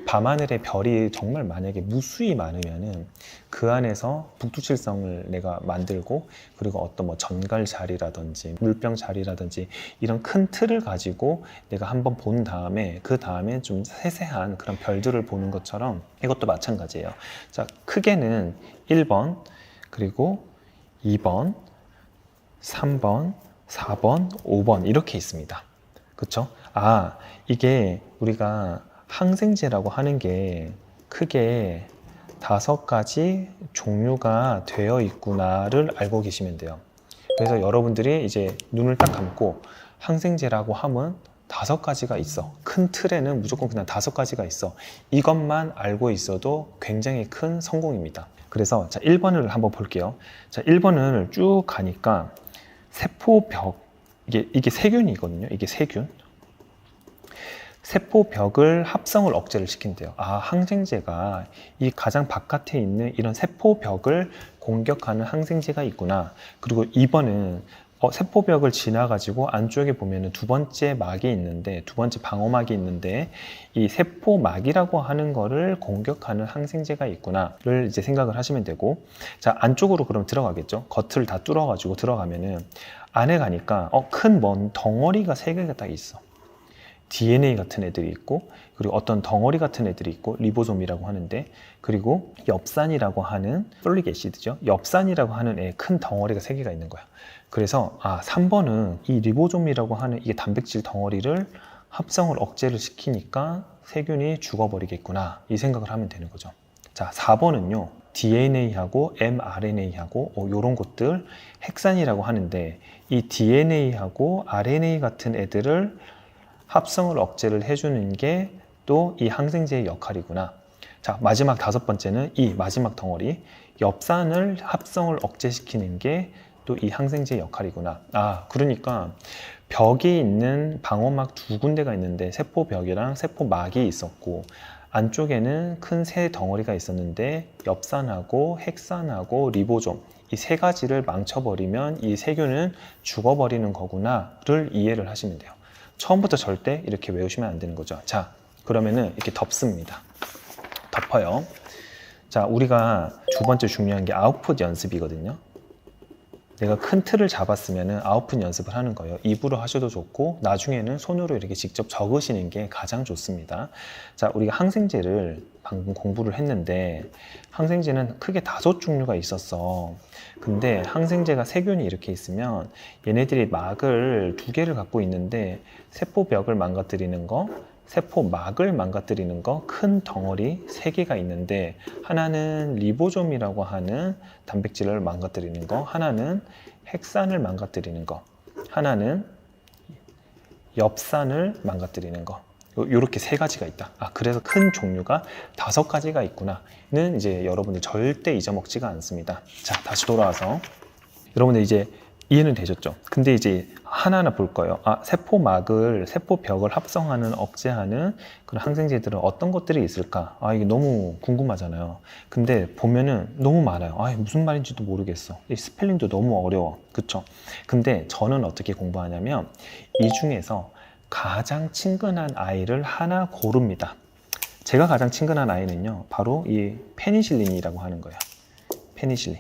밤하늘에 별이 정말 만약에 무수히 많으면은 그 안에서 북두칠성을 내가 만들고 그리고 어떤 뭐 전갈 자리라든지 물병 자리라든지 이런 큰 틀을 가지고 내가 한번 본 다음에 그 다음에 좀 세세한 그런 별들을 보는 것처럼 이것도 마찬가지예요. 자, 크게는 1번 그리고 2번 3번, 4번, 5번 이렇게 있습니다. 그렇죠? 이게 우리가 항생제라고 하는 게 크게 5가지 종류가 되어 있구나를 알고 계시면 돼요. 그래서 여러분들이 이제 눈을 딱 감고 항생제라고 하면 5가지가 있어. 큰 틀에는 무조건 그냥 5가지가 있어. 이것만 알고 있어도 굉장히 큰 성공입니다. 그래서 자, 1번을 한번 볼게요. 자, 1번을 쭉 가니까 세포벽, 이게 세균이거든요. 이게 세균. 세포벽을 합성을 억제를 시킨대요. 아, 항생제가 이 가장 바깥에 있는 이런 세포벽을 공격하는 항생제가 있구나. 그리고 2번은 세포벽을 지나가지고 안쪽에 보면은 두 번째 막이 있는데, 두 번째 방어막이 있는데, 이 세포막이라고 하는 거를 공격하는 항생제가 있구나를 이제 생각을 하시면 되고, 자, 안쪽으로 그럼 들어가겠죠. 겉을 다 뚫어가지고 들어가면은 안에 가니까 큰 먼 덩어리가 3개가 딱 있어. DNA 같은 애들이 있고, 그리고 어떤 덩어리 같은 애들이 있고, 리보솜이라고 하는데, 그리고 엽산이라고 하는 솔릭 애시드죠. 엽산이라고 하는 애 큰 덩어리가 3개가 있는 거야. 그래서 3번은 이 리보솜이라고 하는 이게 단백질 덩어리를 합성을 억제를 시키니까 세균이 죽어버리겠구나, 이 생각을 하면 되는 거죠. 자, 4번은요, DNA하고 mRNA하고 이런 것들 핵산이라고 하는데, 이 DNA하고 RNA 같은 애들을 합성을 억제를 해주는 게 또 이 항생제의 역할이구나. 자, 마지막 5번째는 이 마지막 덩어리 엽산을 합성을 억제시키는 게 또 이 항생제의 역할이구나. 그러니까 벽이 있는 방어막 2군데가 있는데, 세포벽이랑 세포막이 있었고, 안쪽에는 큰 새 덩어리가 있었는데 엽산하고 핵산하고 리보솜, 이 3가지를 망쳐버리면 이 세균은 죽어버리는 거구나를 이해를 하시면 돼요. 처음부터 절대 이렇게 외우시면 안 되는 거죠. 자, 그러면은 이렇게 덮습니다. 덮어요. 자, 우리가 두 번째 중요한 게 아웃풋 연습이거든요. 내가 큰 틀을 잡았으면은 아웃풋 연습을 하는 거예요. 입으로 하셔도 좋고, 나중에는 손으로 이렇게 직접 적으시는 게 가장 좋습니다. 자, 우리가 항생제를 방금 공부를 했는데, 항생제는 크게 5종류가 있었어. 근데 항생제가 세균이 이렇게 있으면 얘네들이 막을 2개를 갖고 있는데, 세포벽을 망가뜨리는 거, 세포막을 망가뜨리는 거, 큰 덩어리 3개가 있는데, 하나는 리보솜이라고 하는 단백질을 망가뜨리는 거, 하나는 핵산을 망가뜨리는 거, 하나는 엽산을 망가뜨리는 거, 이렇게 3가지가 있다. 그래서 큰 종류가 5가지가 있구나는 이제 여러분들 절대 잊어먹지가 않습니다. 자, 다시 돌아와서 여러분들 이제 이해는 되셨죠? 근데 이제 하나하나 볼 거예요. 세포벽을 합성하는, 억제하는 그런 항생제들은 어떤 것들이 있을까? 이게 너무 궁금하잖아요. 근데 보면은 너무 많아요. 무슨 말인지도 모르겠어. 이 스펠링도 너무 어려워. 그쵸? 근데 저는 어떻게 공부하냐면, 이 중에서 가장 친근한 아이를 하나 고릅니다. 제가 가장 친근한 아이는요, 바로 이 페니실린이라고 하는 거예요. 페니실린.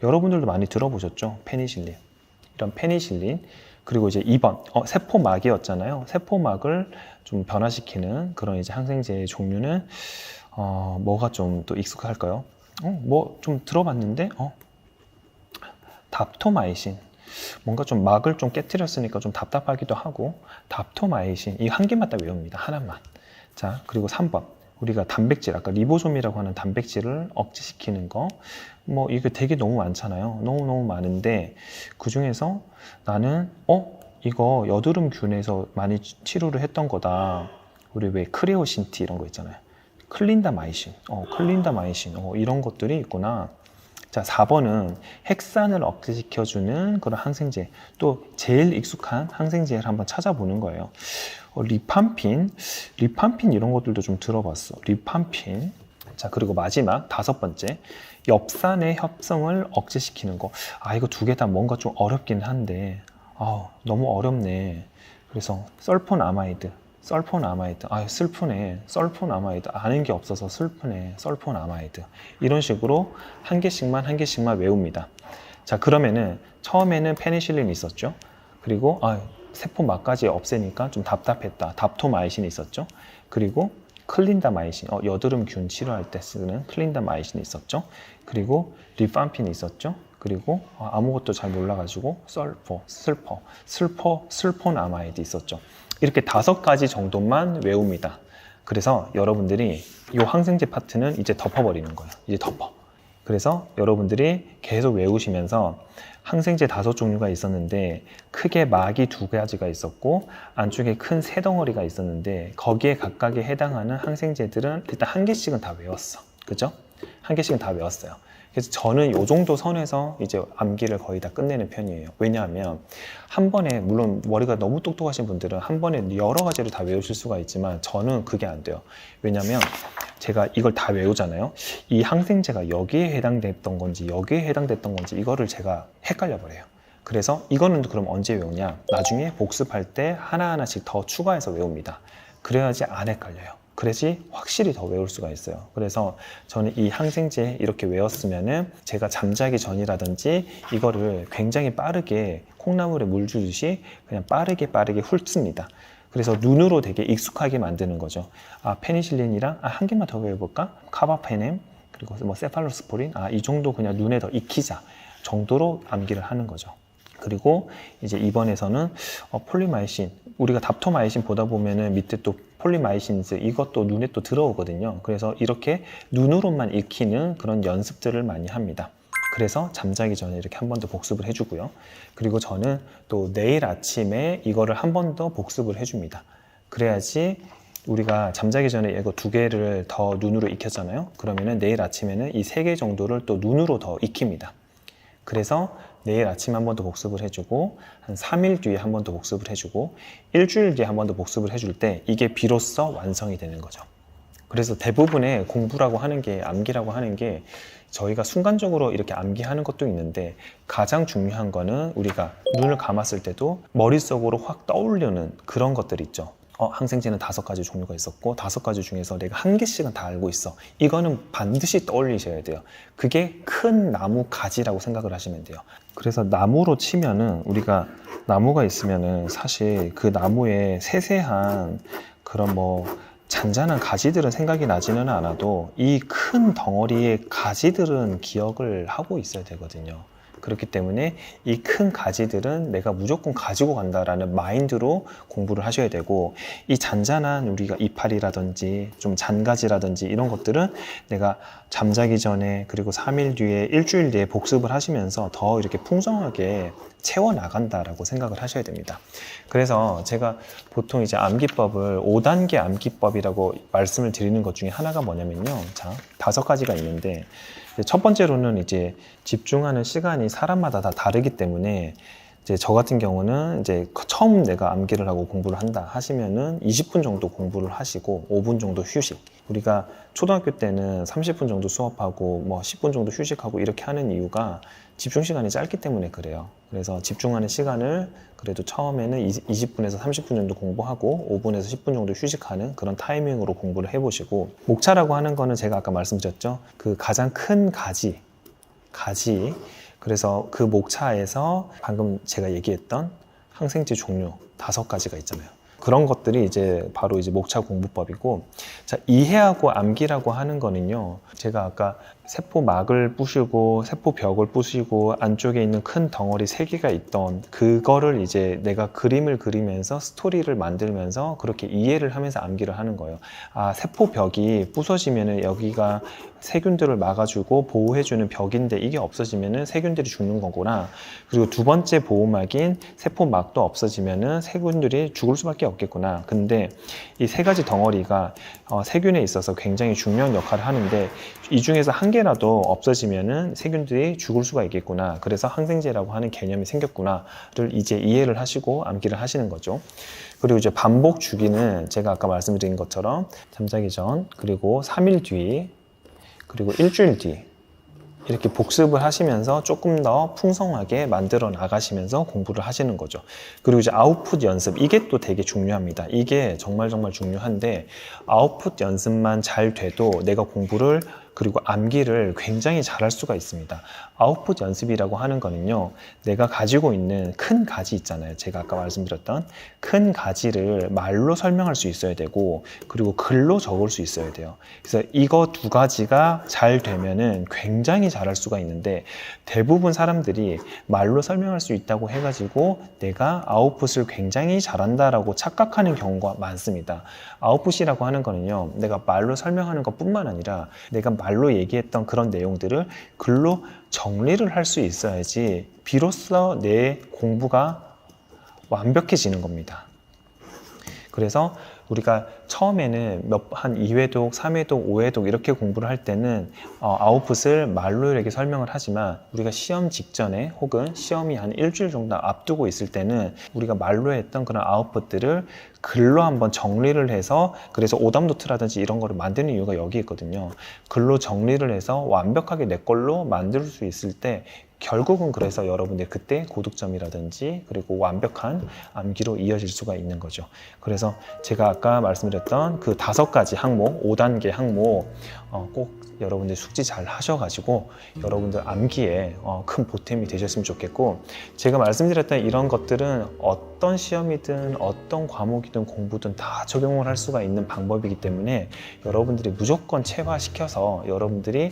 여러분들도 많이 들어보셨죠? 페니실린. 이런 페니실린. 그리고 이제 2번, 세포막이었잖아요. 세포막을 좀 변화시키는 그런 이제 항생제의 종류는 뭐가 좀 또 익숙할까요? 뭐 좀 들어봤는데, 답토마이신. 뭔가 좀 막을 좀 깨트렸으니까 좀 답답하기도 하고, 답토마이신. 이 한 개만 딱 외웁니다. 하나만. 자, 그리고 3번. 우리가 단백질, 아까 리보솜이라고 하는 단백질을 억제시키는 거, 뭐 이게 되게 너무 많잖아요. 너무너무 많은데, 그 중에서 나는 이거 여드름균에서 많이 치료를 했던 거다. 우리 왜 크레오신티 이런 거 있잖아요. 클린다마이신, 이런 것들이 있구나. 자, 4번은 핵산을 억제시켜주는 그런 항생제, 또 제일 익숙한 항생제를 한번 찾아보는 거예요. 리팜핀 이런 것들도 좀 들어봤어. 리팜핀. 자, 그리고 마지막 5번째, 엽산의 협성을 억제시키는 거. 이거 2개 다 뭔가 좀 어렵긴 한데, 너무 어렵네. 그래서 설포나마이드. 슬프네. 설포나마이드. 아는 게 없어서 슬프네. 설포나마이드. 이런 식으로 한 개씩만 외웁니다. 자, 그러면은 처음에는 페니실린이 있었죠. 그리고 세포막까지 없애니까 좀 답답했다. 답토마이신이 있었죠. 그리고 클린다마이신, 여드름균 치료할 때 쓰는 클린다마이신이 있었죠. 그리고 리팜핀이 있었죠. 그리고 아무것도 잘 몰라가지고 슬포나마이드 있었죠. 이렇게 5가지 정도만 외웁니다. 그래서 여러분들이 이 항생제 파트는 이제 덮어버리는 거예요. 이제 덮어. 그래서 여러분들이 계속 외우시면서 항생제 5종류가 있었는데 크게 막이 2가지가 있었고 안쪽에 큰 3덩어리가 있었는데 거기에 각각에 해당하는 항생제들은 일단 1개씩은 다 외웠어. 그죠? 1개씩은 다 외웠어요. 그래서 저는 이 정도 선에서 이제 암기를 거의 다 끝내는 편이에요. 왜냐하면 한 번에, 물론 머리가 너무 똑똑하신 분들은 한 번에 여러 가지를 다 외우실 수가 있지만 저는 그게 안 돼요. 왜냐하면 제가 이걸 다 외우잖아요. 이 항생제가 여기에 해당됐던 건지 여기에 해당됐던 건지 이거를 제가 헷갈려 버려요. 그래서 이거는 그럼 언제 외우냐? 나중에 복습할 때 하나하나씩 더 추가해서 외웁니다. 그래야지 안 헷갈려요. 그래야지 확실히 더 외울 수가 있어요. 그래서 저는 이 항생제 이렇게 외웠으면은 제가 잠자기 전이라든지 이거를 굉장히 빠르게 콩나물에 물 주듯이 그냥 빠르게 훑습니다. 그래서 눈으로 되게 익숙하게 만드는 거죠. 아, 페니실린이랑 한 개만 더 외워볼까? 카바페넴, 그리고 뭐 세팔로스포린, 이 정도 그냥 눈에 더 익히자 정도로 암기를 하는 거죠. 그리고 이제 이번에서는 폴리마이신, 우리가 답토마이신 보다 보면은 밑에 또 폴리마이신즈 이것도 눈에 또 들어오거든요. 그래서 이렇게 눈으로만 익히는 그런 연습들을 많이 합니다. 그래서 잠자기 전에 이렇게 한 번 더 복습을 해주고요. 그리고 저는 또 내일 아침에 이거를 한 번 더 복습을 해줍니다. 그래야지 우리가 잠자기 전에 이거 2개를 더 눈으로 익혔잖아요. 그러면은 내일 아침에는 이 3개 정도를 또 눈으로 더 익힙니다. 그래서 내일 아침에 한 번 더 복습을 해주고 한 3일 뒤에 한 번 더 복습을 해주고 일주일 뒤에 한 번 더 복습을 해줄 때 이게 비로소 완성이 되는 거죠. 그래서 대부분의 공부라고 하는 게, 암기라고 하는 게 저희가 순간적으로 이렇게 암기하는 것도 있는데 가장 중요한 거는 우리가 눈을 감았을 때도 머릿속으로 확 떠오르는 그런 것들 있죠. 항생제는 5가지 종류가 있었고 5가지 중에서 내가 1개씩은 다 알고 있어. 이거는 반드시 떠올리셔야 돼요. 그게 큰 나무 가지라고 생각을 하시면 돼요. 그래서 나무로 치면은 우리가 나무가 있으면은 사실 그 나무에 세세한 그런 뭐 잔잔한 가지들은 생각이 나지는 않아도 이 큰 덩어리의 가지들은 기억을 하고 있어야 되거든요. 그렇기 때문에 이 큰 가지들은 내가 무조건 가지고 간다라는 마인드로 공부를 하셔야 되고, 이 잔잔한 우리가 이파리라든지 좀 잔가지라든지 이런 것들은 내가 잠자기 전에 그리고 3일 뒤에 일주일 뒤에 복습을 하시면서 더 이렇게 풍성하게 채워나간다라고 생각을 하셔야 됩니다. 그래서 제가 보통 이제 암기법을 5단계 암기법이라고 말씀을 드리는 것 중에 하나가 뭐냐면요. 자, 5가지가 있는데, 첫 번째로는 이제 집중하는 시간이 사람마다 다 다르기 때문에 이제 저 같은 경우는 이제 처음 내가 암기를 하고 공부를 한다 하시면은 20분 정도 공부를 하시고 5분 정도 휴식. 우리가 초등학교 때는 30분 정도 수업하고 뭐 10분 정도 휴식하고 이렇게 하는 이유가 집중 시간이 짧기 때문에 그래요. 그래서 집중하는 시간을 그래도 처음에는 20분에서 30분 정도 공부하고 5분에서 10분 정도 휴식하는 그런 타이밍으로 공부를 해보시고, 목차라고 하는 거는 제가 아까 말씀드렸죠. 그 가장 큰 가지. 그래서 그 목차에서 방금 제가 얘기했던 항생제 종류 5가지가 있잖아요. 그런 것들이 이제 바로 이제 목차 공부법이고, 자, 이해하고 암기라고 하는 거는요, 제가 아까 세포막을 부시고 세포벽을 부시고 안쪽에 있는 큰 덩어리 3개가 있던 그거를 이제 내가 그림을 그리면서 스토리를 만들면서 그렇게 이해를 하면서 암기를 하는 거예요. 아, 세포벽이 부서지면은 여기가 세균들을 막아주고 보호해주는 벽인데 이게 없어지면은 세균들이 죽는 거구나. 그리고 두 번째 보호막인 세포막도 없어지면은 세균들이 죽을 수밖에 없겠구나. 근데 이 3가지 덩어리가 세균에 있어서 굉장히 중요한 역할을 하는데 이 중에서 한 개라도 없어지면은 세균들이 죽을 수가 있겠구나. 그래서 항생제라고 하는 개념이 생겼구나를 이제 이해를 하시고 암기를 하시는 거죠. 그리고 이제 반복 주기는 제가 아까 말씀드린 것처럼 잠자기 전, 그리고 3일 뒤, 그리고 일주일 뒤 이렇게 복습을 하시면서 조금 더 풍성하게 만들어 나가시면서 공부를 하시는 거죠. 그리고 이제 아웃풋 연습, 이게 또 되게 중요합니다. 이게 정말 중요한데, 아웃풋 연습만 잘 돼도 내가 공부를 그리고 암기를 굉장히 잘할 수가 있습니다. 아웃풋 연습이라고 하는 거는요, 내가 가지고 있는 큰 가지 있잖아요. 제가 아까 말씀드렸던 큰 가지를 말로 설명할 수 있어야 되고, 그리고 글로 적을 수 있어야 돼요. 그래서 이거 2가지가 잘 되면은 굉장히 잘할 수가 있는데, 대부분 사람들이 말로 설명할 수 있다고 해가지고 내가 아웃풋을 굉장히 잘한다라고 착각하는 경우가 많습니다. 아웃풋이라고 하는 거는요, 내가 말로 설명하는 것 뿐만 아니라 내가 말로 얘기했던 그런 내용들을 글로 정리를 할 수 있어야지 비로소 내 공부가 완벽해지는 겁니다. 그래서 우리가 처음에는 한 2회독, 3회독, 5회독 이렇게 공부를 할 때는 아웃풋을 말로 이렇게 설명을 하지만 우리가 시험 직전에 혹은 시험이 한 일주일 정도 앞두고 있을 때는 우리가 말로 했던 그런 아웃풋들을 글로 한번 정리를 해서, 그래서 오답노트라든지 이런 거를 만드는 이유가 여기 있거든요. 글로 정리를 해서 완벽하게 내 걸로 만들 수 있을 때 결국은 그래서 여러분들 그때 고득점이라든지 그리고 완벽한 암기로 이어질 수가 있는 거죠. 그래서 제가 아까 말씀드렸던 그 5가지 항목, 5단계 항목 꼭 여러분들 숙지 잘 하셔가지고 여러분들 암기에 큰 보탬이 되셨으면 좋겠고, 제가 말씀드렸던 이런 것들은 어떤 시험이든 어떤 과목이든 공부든 다 적용을 할 수가 있는 방법이기 때문에 여러분들이 무조건 체화시켜서 여러분들이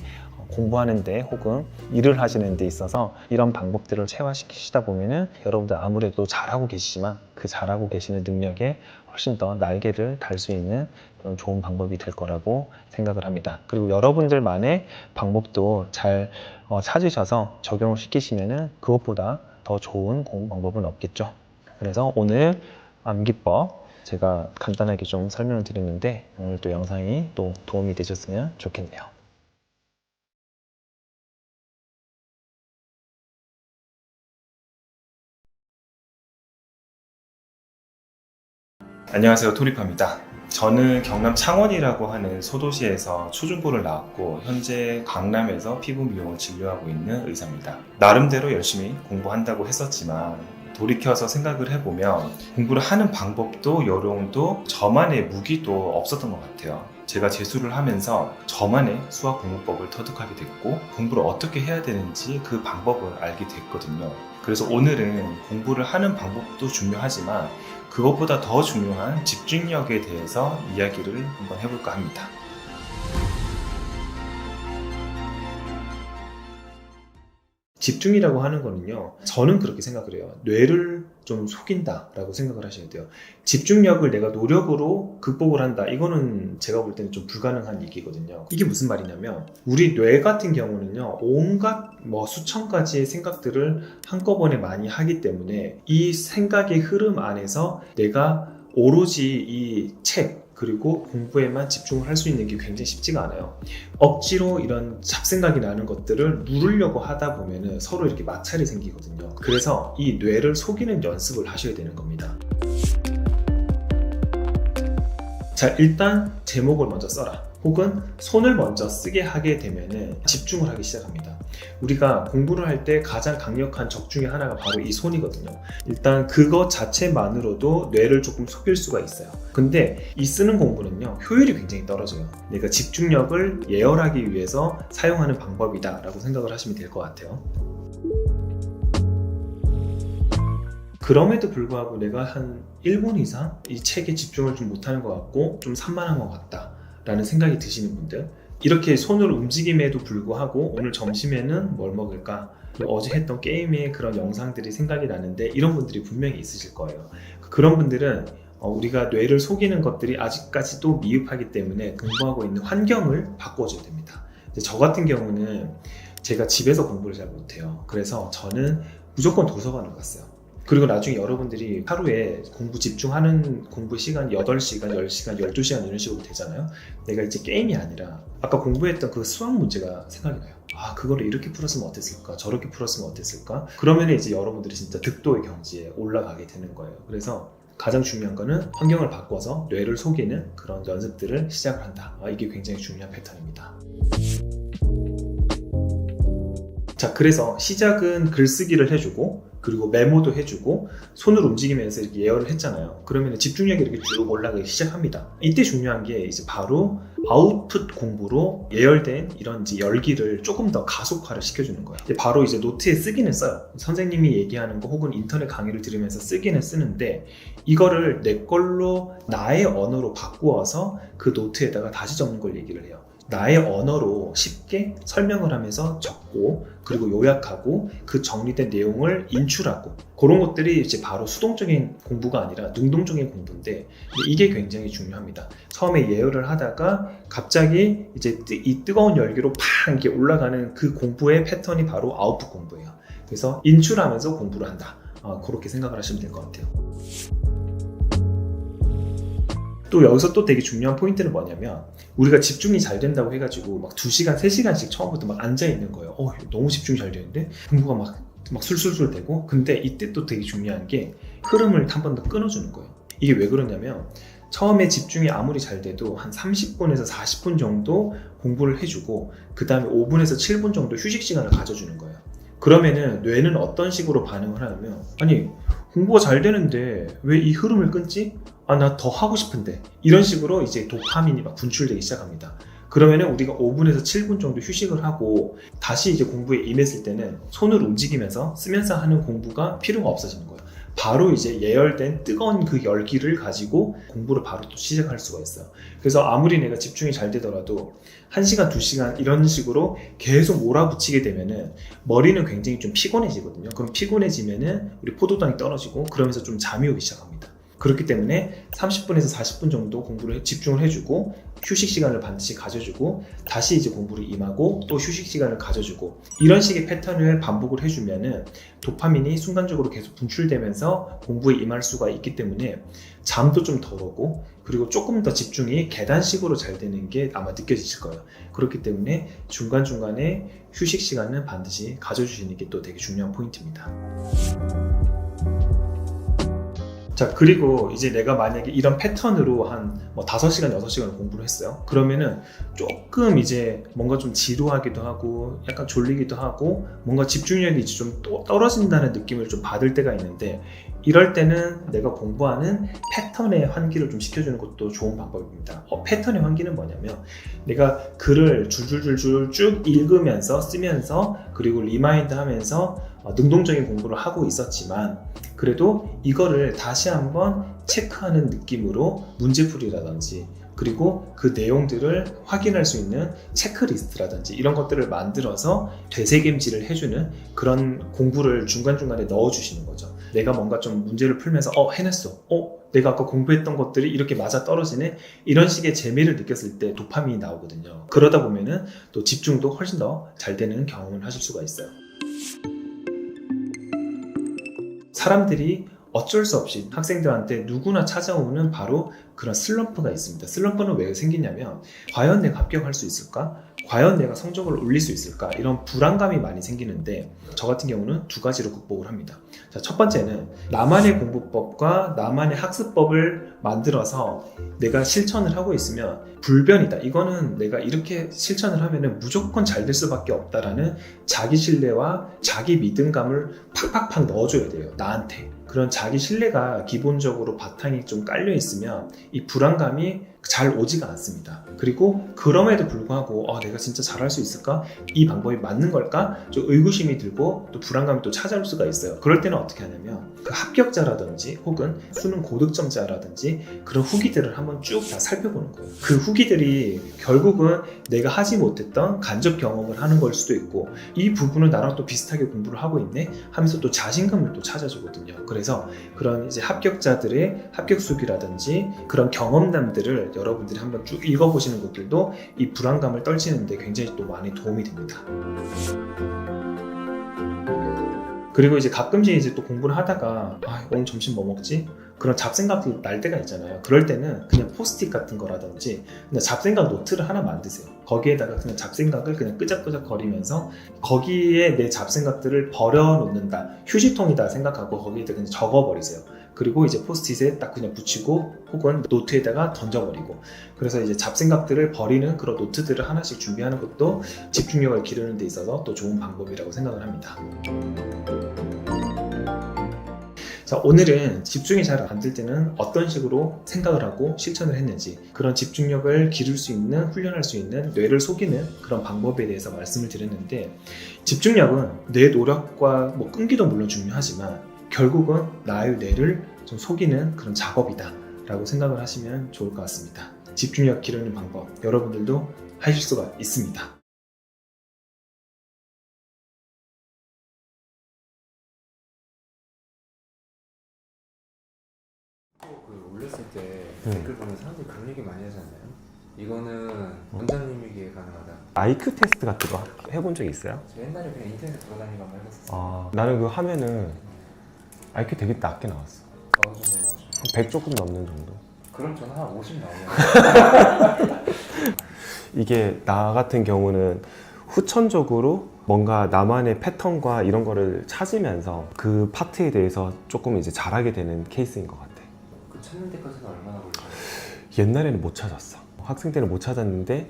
공부하는데 혹은 일을 하시는 데 있어서 이런 방법들을 체화시키시다 보면은 여러분들 아무래도 잘하고 계시지만 그 잘하고 계시는 능력에 훨씬 더 날개를 달 수 있는 그런 좋은 방법이 될 거라고 생각을 합니다. 그리고 여러분들만의 방법도 잘 찾으셔서 적용을 시키시면은 그것보다 더 좋은 공부 방법은 없겠죠. 그래서 오늘 암기법 제가 간단하게 좀 설명을 드렸는데 오늘 또 영상이 또 도움이 되셨으면 좋겠네요. 안녕하세요, 토리파입니다. 저는 경남 창원이라고 하는 소도시에서 초중고를 나왔고 현재 강남에서 피부 미용을 진료하고 있는 의사입니다. 나름대로 열심히 공부한다고 했었지만 돌이켜서 생각을 해보면 공부를 하는 방법도 요령도 저만의 무기도 없었던 것 같아요. 제가 재수를 하면서 저만의 수학 공부법을 터득하게 됐고 공부를 어떻게 해야 되는지 그 방법을 알게 됐거든요. 그래서 오늘은 공부를 하는 방법도 중요하지만 그것보다 더 중요한 집중력에 대해서 이야기를 한번 해볼까 합니다. 집중이라고 하는 거는요, 저는 그렇게 생각을 해요. 뇌를 좀 속인다라고 생각을 하셔야 돼요. 집중력을 내가 노력으로 극복을 한다, 이거는 제가 볼 때는 좀 불가능한 얘기거든요. 이게 무슨 말이냐면 우리 뇌 같은 경우는요, 온갖 수천 가지의 생각들을 한꺼번에 많이 하기 때문에 이 생각의 흐름 안에서 내가 오로지 이 책 그리고 공부에만 집중을 할 수 있는 게 굉장히 쉽지가 않아요. 억지로 이런 잡생각이 나는 것들을 누르려고 하다 보면은 서로 이렇게 마찰이 생기거든요. 그래서 이 뇌를 속이는 연습을 하셔야 되는 겁니다. 자, 일단 제목을 먼저 써라. 혹은 손을 먼저 쓰게 하게 되면은 집중을 하기 시작합니다. 우리가 공부를 할 때 가장 강력한 적 중에 하나가 바로 이 손이거든요. 일단 그것 자체만으로도 뇌를 조금 속일 수가 있어요. 근데 이 쓰는 공부는요, 효율이 굉장히 떨어져요. 내가 집중력을 예열하기 위해서 사용하는 방법이다 라고 생각을 하시면 될 것 같아요. 그럼에도 불구하고 내가 한 1분 이상 이 책에 집중을 좀 못하는 것 같고 좀 산만한 것 같다 라는 생각이 드시는 분들, 이렇게 손을 움직임에도 불구하고 오늘 점심에는 뭘 먹을까, 어제 했던 게임의 그런 영상들이 생각이 나는데 이런 분들이 분명히 있으실 거예요. 그런 분들은 우리가 뇌를 속이는 것들이 아직까지도 미흡하기 때문에 공부하고 있는 환경을 바꿔줘야 됩니다. 저 같은 경우는 제가 집에서 공부를 잘 못해요. 그래서 저는 무조건 도서관을 갔어요. 그리고 나중에 여러분들이 하루에 공부 집중하는 공부 시간 8시간, 10시간, 12시간 이런 식으로 되잖아요. 내가 이제 게임이 아니라 아까 공부했던 그 수학 문제가 생각이 나요. 아, 그거를 이렇게 풀었으면 어땠을까? 저렇게 풀었으면 어땠을까? 그러면 이제 여러분들이 진짜 득도의 경지에 올라가게 되는 거예요. 그래서 가장 중요한 거는 환경을 바꿔서 뇌를 속이는 그런 연습들을 시작을 한다. 이게 굉장히 중요한 패턴입니다. 자, 그래서 시작은 글쓰기를 해주고 그리고 메모도 해주고 손을 움직이면서 이렇게 예열을 했잖아요. 그러면 집중력이 이렇게 쭉 올라가기 시작합니다. 이때 중요한 게 이제 바로 아웃풋 공부로 예열된 이런 이제 열기를 조금 더 가속화를 시켜주는 거예요. 바로 이제 노트에 쓰기는 써요. 선생님이 얘기하는 거 혹은 인터넷 강의를 들으면서 쓰기는 쓰는데 이거를 내 걸로 나의 언어로 바꾸어서 그 노트에다가 다시 적는 걸 얘기를 해요. 나의 언어로 쉽게 설명을 하면서 적고 그리고 요약하고 그 정리된 내용을 인출하고 그런 것들이 이제 바로 수동적인 공부가 아니라 능동적인 공부인데 이게 굉장히 중요합니다. 처음에 예열을 하다가 갑자기 이제 이 뜨거운 열기로 팍 이렇게 올라가는 그 공부의 패턴이 바로 아웃풋 공부예요. 그래서 인출하면서 공부를 한다. 그렇게 생각을 하시면 될 것 같아요. 또 여기서 또 되게 중요한 포인트는 뭐냐면 우리가 집중이 잘 된다고 해가지고 막 2시간, 3시간씩 처음부터 막 앉아있는 거예요. 너무 집중이 잘 되는데 공부가 막 술술술 되고 근데 이때 또 되게 중요한 게 흐름을 한 번 더 끊어주는 거예요. 이게 왜 그러냐면 처음에 집중이 아무리 잘 돼도 한 30분에서 40분 정도 공부를 해주고 그 다음에 5분에서 7분 정도 휴식 시간을 가져주는 거예요. 그러면은 뇌는 어떤 식으로 반응을 하냐면 아니 공부가 잘 되는데 왜 이 흐름을 끊지? 나 더 하고 싶은데 이런 식으로 이제 도파민이 막 분출되기 시작합니다. 그러면은 우리가 5분에서 7분 정도 휴식을 하고 다시 이제 공부에 임했을 때는 손을 움직이면서 쓰면서 하는 공부가 필요가 없어지는 거예요. 바로 이제 예열된 뜨거운 그 열기를 가지고 공부를 바로 또 시작할 수가 있어요. 그래서 아무리 내가 집중이 잘 되더라도 1시간, 2시간 이런 식으로 계속 몰아붙이게 되면은 머리는 굉장히 좀 피곤해지거든요. 그럼 피곤해지면은 우리 포도당이 떨어지고 그러면서 좀 잠이 오기 시작합니다. 그렇기 때문에 30분에서 40분 정도 공부를 집중을 해주고 휴식 시간을 반드시 가져주고 다시 이제 공부를 임하고 또 휴식 시간을 가져주고 이런 식의 패턴을 반복을 해주면은 도파민이 순간적으로 계속 분출되면서 공부에 임할 수가 있기 때문에 잠도 좀 덜 오고 그리고 조금 더 집중이 계단식으로 잘 되는 게 아마 느껴지실 거예요. 그렇기 때문에 중간중간에 휴식 시간은 반드시 가져주시는 게 또 되게 중요한 포인트입니다. 자, 그리고 이제 내가 만약에 이런 패턴으로 한 5시간, 6시간을 공부를 했어요. 그러면은 조금 이제 뭔가 좀 지루하기도 하고 약간 졸리기도 하고 뭔가 집중력이 이제 좀 떨어진다는 느낌을 좀 받을 때가 있는데 이럴 때는 내가 공부하는 패턴의 환기를 좀 시켜주는 것도 좋은 방법입니다. 패턴의 환기는 뭐냐면 내가 글을 줄줄줄줄 쭉 읽으면서 쓰면서 그리고 리마인드 하면서 능동적인 공부를 하고 있었지만 그래도 이거를 다시 한번 체크하는 느낌으로 문제풀이라든지 그리고 그 내용들을 확인할 수 있는 체크리스트라든지 이런 것들을 만들어서 되새김질을 해주는 그런 공부를 중간중간에 넣어주시는 거죠. 내가 뭔가 좀 문제를 풀면서 해냈어. 내가 아까 공부했던 것들이 이렇게 맞아 떨어지네. 이런 식의 재미를 느꼈을 때 도파민이 나오거든요. 그러다 보면은 또 집중도 훨씬 더 잘 되는 경험을 하실 수가 있어요. 사람들이 어쩔 수 없이 학생들한테 누구나 찾아오는 바로 그런 슬럼프가 있습니다. 슬럼프는 왜 생기냐면 과연 내가 합격할 수 있을까? 과연 내가 성적을 올릴 수 있을까? 이런 불안감이 많이 생기는데 저 같은 경우는 2가지로 극복을 합니다. 자, 첫 번째는 나만의 공부법과 나만의 학습법을 만들어서 내가 실천을 하고 있으면 불변이다. 이거는 내가 이렇게 실천을 하면 무조건 잘 될 수밖에 없다라는 자기 신뢰와 자기 믿음감을 팍팍팍 넣어줘야 돼요. 나한테. 그런 자기 신뢰가 기본적으로 바탕이 좀 깔려 있으면 이 불안감이 잘 오지가 않습니다. 그리고 그럼에도 불구하고 내가 진짜 잘할 수 있을까? 이 방법이 맞는 걸까? 좀 의구심이 들고 또 불안감이 또 찾아올 수가 있어요. 그럴 때는 어떻게 하냐면 그 합격자라든지 혹은 수능 고득점자라든지 그런 후기들을 한번 쭉 다 살펴보는 거예요. 그 후기들이 결국은 내가 하지 못했던 간접 경험을 하는 걸 수도 있고 이 부분은 나랑 또 비슷하게 공부를 하고 있네 하면서 또 자신감을 또 찾아주거든요. 그래서 그런 이제 합격자들의 합격 수기라든지 그런 경험담들을 여러분들이 한번 쭉 읽어보시는 것들도 이 불안감을 떨치는데 굉장히 또 많이 도움이 됩니다. 그리고 이제 가끔씩 이제 또 공부를 하다가 오늘 점심 뭐 먹지? 그런 잡생각이 날 때가 있잖아요. 그럴 때는 그냥 포스트잇 같은 거라든지 그냥 잡생각 노트를 하나 만드세요. 거기에다가 그냥 잡생각을 그냥 끄적끄적 거리면서 거기에 내 잡생각들을 버려놓는다. 휴지통이다 생각하고 거기에다 그냥 적어버리세요. 그리고 이제 포스트잇에 딱 그냥 붙이고 혹은 노트에다가 던져버리고 그래서 이제 잡생각들을 버리는 그런 노트들을 하나씩 준비하는 것도 집중력을 기르는 데 있어서 또 좋은 방법이라고 생각을 합니다. 자, 오늘은 집중이 잘 안 될 때는 어떤 식으로 생각을 하고 실천을 했는지 그런 집중력을 기를 수 있는 훈련할 수 있는 뇌를 속이는 그런 방법에 대해서 말씀을 드렸는데 집중력은 내 노력과 끈기도 물론 중요하지만 결국은 나의 뇌를 좀 속이는 그런 작업이다 라고 생각을 하시면 좋을 것 같습니다. 집중력 기르는 방법 여러분들도 하실 수가 있습니다. 그 올렸을 때 댓글 보면 사람들이 그런 얘기 많이 하지 않나요? 이거는 원장님에게 가능하다. IQ 테스트 같은 거 해본 적 있어요? 저 옛날에 그냥 인터넷 돌아다니고 한번 해봤었어요. 나는 그거 하면은 IQ 되게 낮게 나왔어. 어느 정도 나오죠? 한 100 조금 넘는 정도. 그럼 저는 한 50 나오네요. 이게 나 같은 경우는 후천적으로 뭔가 나만의 패턴과 이런 거를 찾으면서 그 파트에 대해서 조금 이제 잘하게 되는 케이스인 것 같아. 그 찾는 데까지는 얼마나 걸리셨어요? 옛날에는 못 찾았어. 학생 때는 못 찾았는데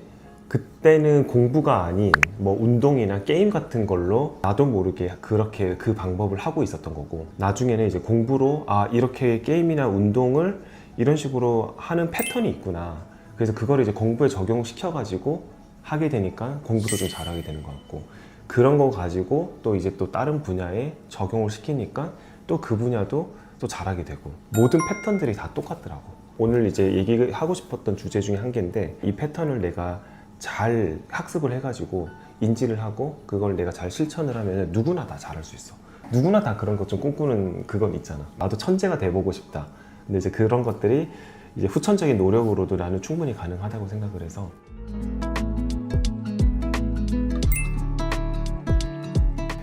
그때는 공부가 아닌 뭐 운동이나 게임 같은 걸로 나도 모르게 그렇게 그 방법을 하고 있었던 거고, 나중에는 이제 공부로 이렇게 게임이나 운동을 이런 식으로 하는 패턴이 있구나. 그래서 그거를 이제 공부에 적용시켜가지고 하게 되니까 공부도 좀 잘하게 되는 것 같고, 그런 거 가지고 또 이제 또 다른 분야에 적용을 시키니까 또 그 분야도 또 잘하게 되고, 모든 패턴들이 다 똑같더라고. 오늘 이제 얘기하고 싶었던 주제 중에 한 개인데, 이 패턴을 내가 잘 학습을 해가지고 인지를 하고 그걸 내가 잘 실천을 하면 누구나 다 잘할 수 있어. 누구나 다 그런 것 좀 꿈꾸는 그건 있잖아. 나도 천재가 돼보고 싶다. 근데 이제 그런 것들이 이제 후천적인 노력으로도 나는 충분히 가능하다고 생각을 해서.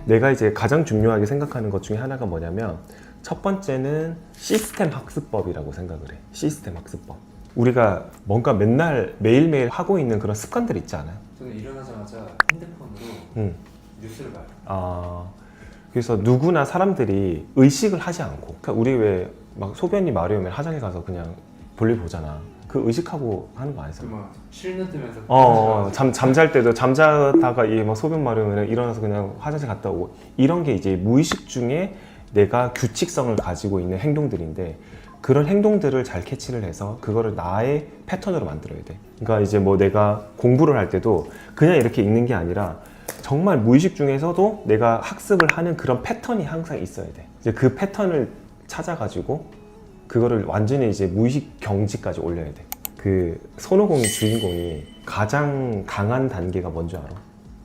내가 이제 가장 중요하게 생각하는 것 중에 하나가 뭐냐면, 첫 번째는 시스템 학습법이라고 생각을 해. 시스템 학습법. 우리가 뭔가 맨날 매일매일 하고 있는 그런 습관들 있지 않아요? 저는 일어나자마자 핸드폰으로 뉴스를 봐요. 그래서 누구나 사람들이 의식을 하지 않고, 그러니까 우리 왜 막 소변이 마려우면 화장에 가서 그냥 볼일 보잖아. 그 의식하고 하는 거 아니잖아. 막 실눈 뜨면서 잠잘 때도 잠자다가 막 소변 마려우면 일어나서 그냥 화장실 갔다 오고, 이런 게 이제 무의식 중에 내가 규칙성을 가지고 있는 행동들인데, 그런 행동들을 잘 캐치를 해서 그거를 나의 패턴으로 만들어야 돼. 그러니까 이제 뭐 내가 공부를 할 때도 그냥 이렇게 읽는 게 아니라 정말 무의식 중에서도 내가 학습을 하는 그런 패턴이 항상 있어야 돼. 이제 그 패턴을 찾아가지고 그거를 완전히 이제 무의식 경지까지 올려야 돼. 그 손오공 주인공이 가장 강한 단계가 뭔지 알아?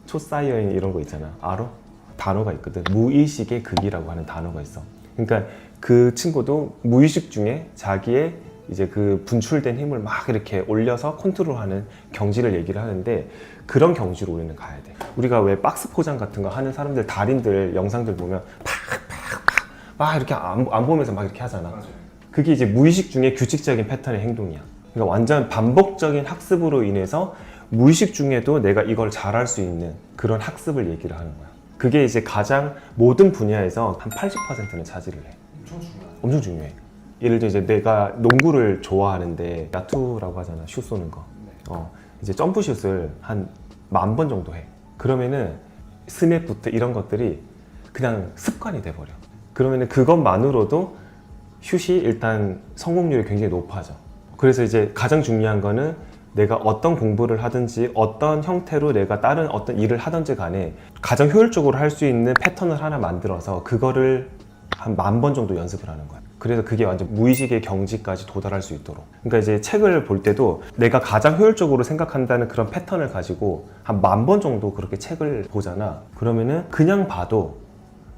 초사이어인 이런 거 있잖아. 알아? 단어가 있거든. 무의식의 극이라고 하는 단어가 있어. 그러니까 그 친구도 무의식 중에 자기의 이제 그 분출된 힘을 막 이렇게 올려서 컨트롤하는 경지를 얘기를 하는데, 그런 경지로 우리는 가야 돼. 우리가 왜 박스 포장 같은 거 하는 사람들, 달인들 영상들 보면 막 이렇게 안 보면서 막 이렇게 하잖아. 맞아요. 그게 이제 무의식 중에 규칙적인 패턴의 행동이야. 그러니까 완전 반복적인 학습으로 인해서 무의식 중에도 내가 이걸 잘할 수 있는 그런 학습을 얘기를 하는 거야. 그게 이제 가장 모든 분야에서 한 80%는 차지를 해. 엄청 중요하죠. 엄청 중요해. 예를 들어 이제 내가 농구를 좋아하는데 야투라고 하잖아. 슛 쏘는 거. 네. 이제 점프슛을 한 10,000번 정도 해. 그러면은 스냅부터 이런 것들이 그냥 습관이 돼버려. 그러면은 그것만으로도 슛이 일단 성공률이 굉장히 높아져. 그래서 이제 가장 중요한 거는 내가 어떤 공부를 하든지 어떤 형태로 내가 다른 어떤 일을 하든지 간에 가장 효율적으로 할 수 있는 패턴을 하나 만들어서 그거를 한 10,000번 정도 연습을 하는 거야. 그래서 그게 완전 무의식의 경지까지 도달할 수 있도록. 그러니까 이제 책을 볼 때도 내가 가장 효율적으로 생각한다는 그런 패턴을 가지고 한 10,000번 정도 그렇게 책을 보잖아. 그러면은 그냥 봐도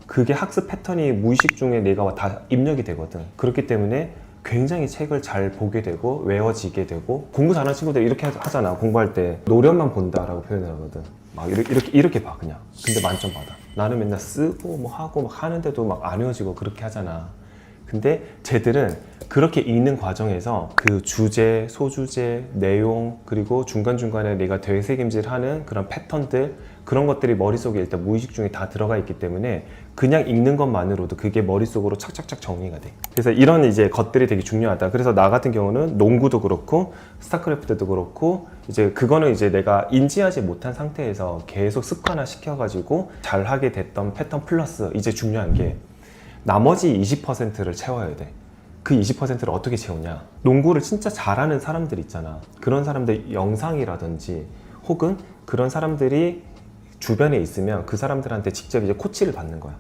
그게 학습 패턴이 무의식 중에 내가 다 입력이 되거든. 그렇기 때문에 굉장히 책을 잘 보게 되고 외워지게 되고, 공부 잘하는 친구들 이렇게 하잖아. 공부할 때 노력만 본다라고 표현하거든. 막 이렇게 봐 그냥. 근데 만점 받아. 나는 맨날 쓰고 뭐 하고 막 하는데도 막 안 외워지고 그렇게 하잖아. 근데 쟤들은 그렇게 읽는 과정에서 그 주제, 소주제, 내용, 그리고 중간중간에 내가 되새김질하는 그런 패턴들, 그런 것들이 머릿속에 일단 무의식 중에 다 들어가 있기 때문에 그냥 읽는 것만으로도 그게 머릿속으로 착착착 정리가 돼. 그래서 이런 이제 것들이 되게 중요하다. 그래서 나 같은 경우는 농구도 그렇고 스타크래프트도 그렇고, 이제 그거는 이제 내가 인지하지 못한 상태에서 계속 습관화 시켜가지고 잘하게 됐던 패턴 플러스, 이제 중요한 게 나머지 20%를 채워야 돼. 그 20%를 어떻게 채우냐? 농구를 진짜 잘하는 사람들 있잖아. 그런 사람들 영상이라든지 혹은 그런 사람들이 주변에 있으면 그 사람들한테 직접 이제 코치를 받는 거야.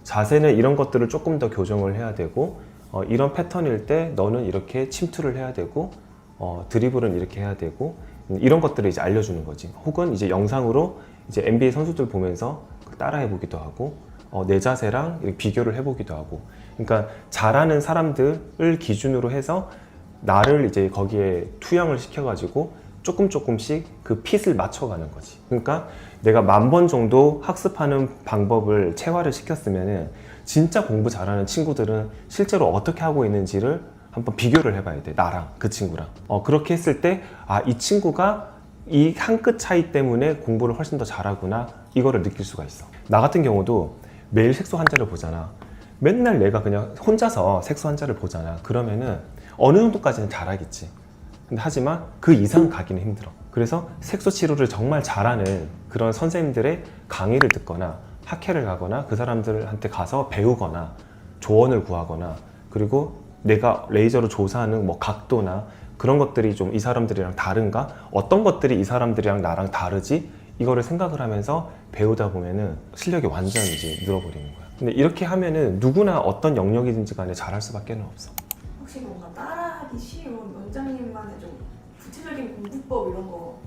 자세는 이런 것들을 조금 더 교정을 해야 되고, 이런 패턴일 때 너는 이렇게 침투를 해야 되고, 드리블은 이렇게 해야 되고 이런 것들을 이제 알려주는 거지. 혹은 이제 영상으로 이제 NBA 선수들 보면서 따라해 보기도 하고 내 자세랑 이렇게 비교를 해보기도 하고. 그러니까 잘하는 사람들을 기준으로 해서 나를 이제 거기에 투영을 시켜가지고 조금씩 그 핏을 맞춰가는 거지. 그러니까 내가 10,000번 정도 학습하는 방법을 체화를 시켰으면은 진짜 공부 잘하는 친구들은 실제로 어떻게 하고 있는지를 한번 비교를 해봐야 돼. 나랑 그 친구랑. 그렇게 했을 때 이 친구가 이 한 끗 차이 때문에 공부를 훨씬 더 잘하구나, 이거를 느낄 수가 있어. 나 같은 경우도 매일 색소 한자를 보잖아. 맨날 내가 그냥 혼자서 색소 한자를 보잖아. 그러면은 어느 정도까지는 잘하겠지. 근데 하지만 그 이상 가기는 힘들어. 그래서 색소 치료를 정말 잘하는 그런 선생님들의 강의를 듣거나 학회를 가거나 그 사람들한테 가서 배우거나 조언을 구하거나, 그리고 내가 레이저로 조사하는 뭐 각도나 그런 것들이 좀 이 사람들이랑 다른가? 어떤 것들이 이 사람들이랑 나랑 다르지? 이거를 생각을 하면서 배우다 보면은 실력이 완전 이제 늘어버리는 거야. 근데 이렇게 하면은 누구나 어떤 영역이든지 간에 잘할 수밖에 없어. 혹시 뭔가 따라하기 쉬운 원장님만의 좀 구체적인 공부법 이런 거?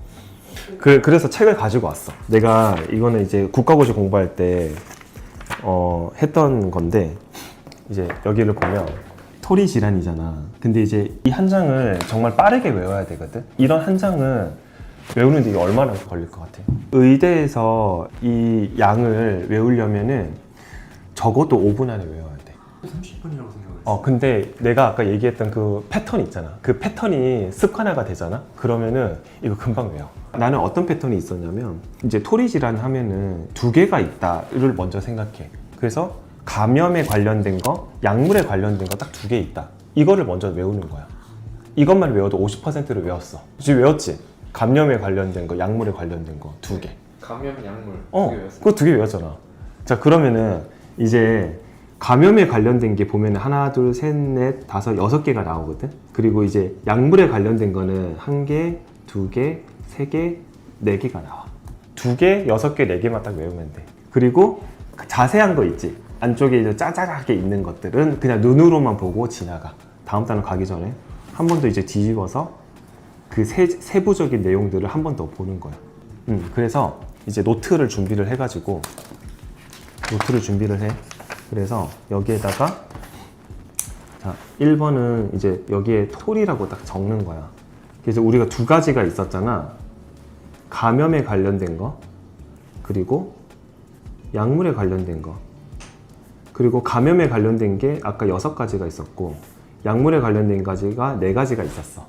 그래서 책을 가지고 왔어. 내가 이거는 이제 국가고시 공부할 때 했던 건데, 이제 여기를 보면 토리 질환이잖아. 근데 이제 이 한 장을 정말 빠르게 외워야 되거든. 이런 한 장은 외우는데 이게 얼마나 걸릴 것 같아? 의대에서 이 양을 외우려면은 적어도 5분 안에 외워야 돼. 30분이라고 생각을 근데 내가 아까 얘기했던 그 패턴 있잖아. 그 패턴이 습관화가 되잖아. 그러면은 이거 금방 외워. 나는 어떤 패턴이 있었냐면, 이제 토리 질환 하면은 2개가 있다를 먼저 생각해. 그래서 감염에 관련된 거, 약물에 관련된 거 딱 2개 있다. 이거를 먼저 외우는 거야. 이것만 외워도 50%를 외웠어. 지금 외웠지? 감염에 관련된 거, 약물에 관련된 거 2개. 감염, 약물 2개 외웠어요. 그거 2개 외웠잖아. 자, 그러면은 이제 감염에 관련된 게 보면은 하나, 둘, 셋, 넷, 다섯, 6개가 나오거든. 그리고 이제 약물에 관련된 거는 1개, 2개, 3개, 4개가 나와. 2개, 6개, 4개만 딱 외우면 돼. 그리고 자세한 거 있지? 안쪽에 이제 짜잘하게 있는 것들은 그냥 눈으로만 보고 지나가. 다음 단원 가기 전에 한 번 더 이제 뒤집어서 그 세부적인 내용들을 한 번 더 보는 거야. 그래서 이제 노트를 준비를 해가지고 노트를 준비를 해. 그래서 여기에다가 자, 1번은 이제 여기에 토리라고 딱 적는 거야. 그래서 우리가 2가지가 있었잖아. 감염에 관련된 거, 그리고 약물에 관련된 거. 그리고 감염에 관련된 게 아까 6가지가 있었고, 약물에 관련된 가지가 4가지가 있었어.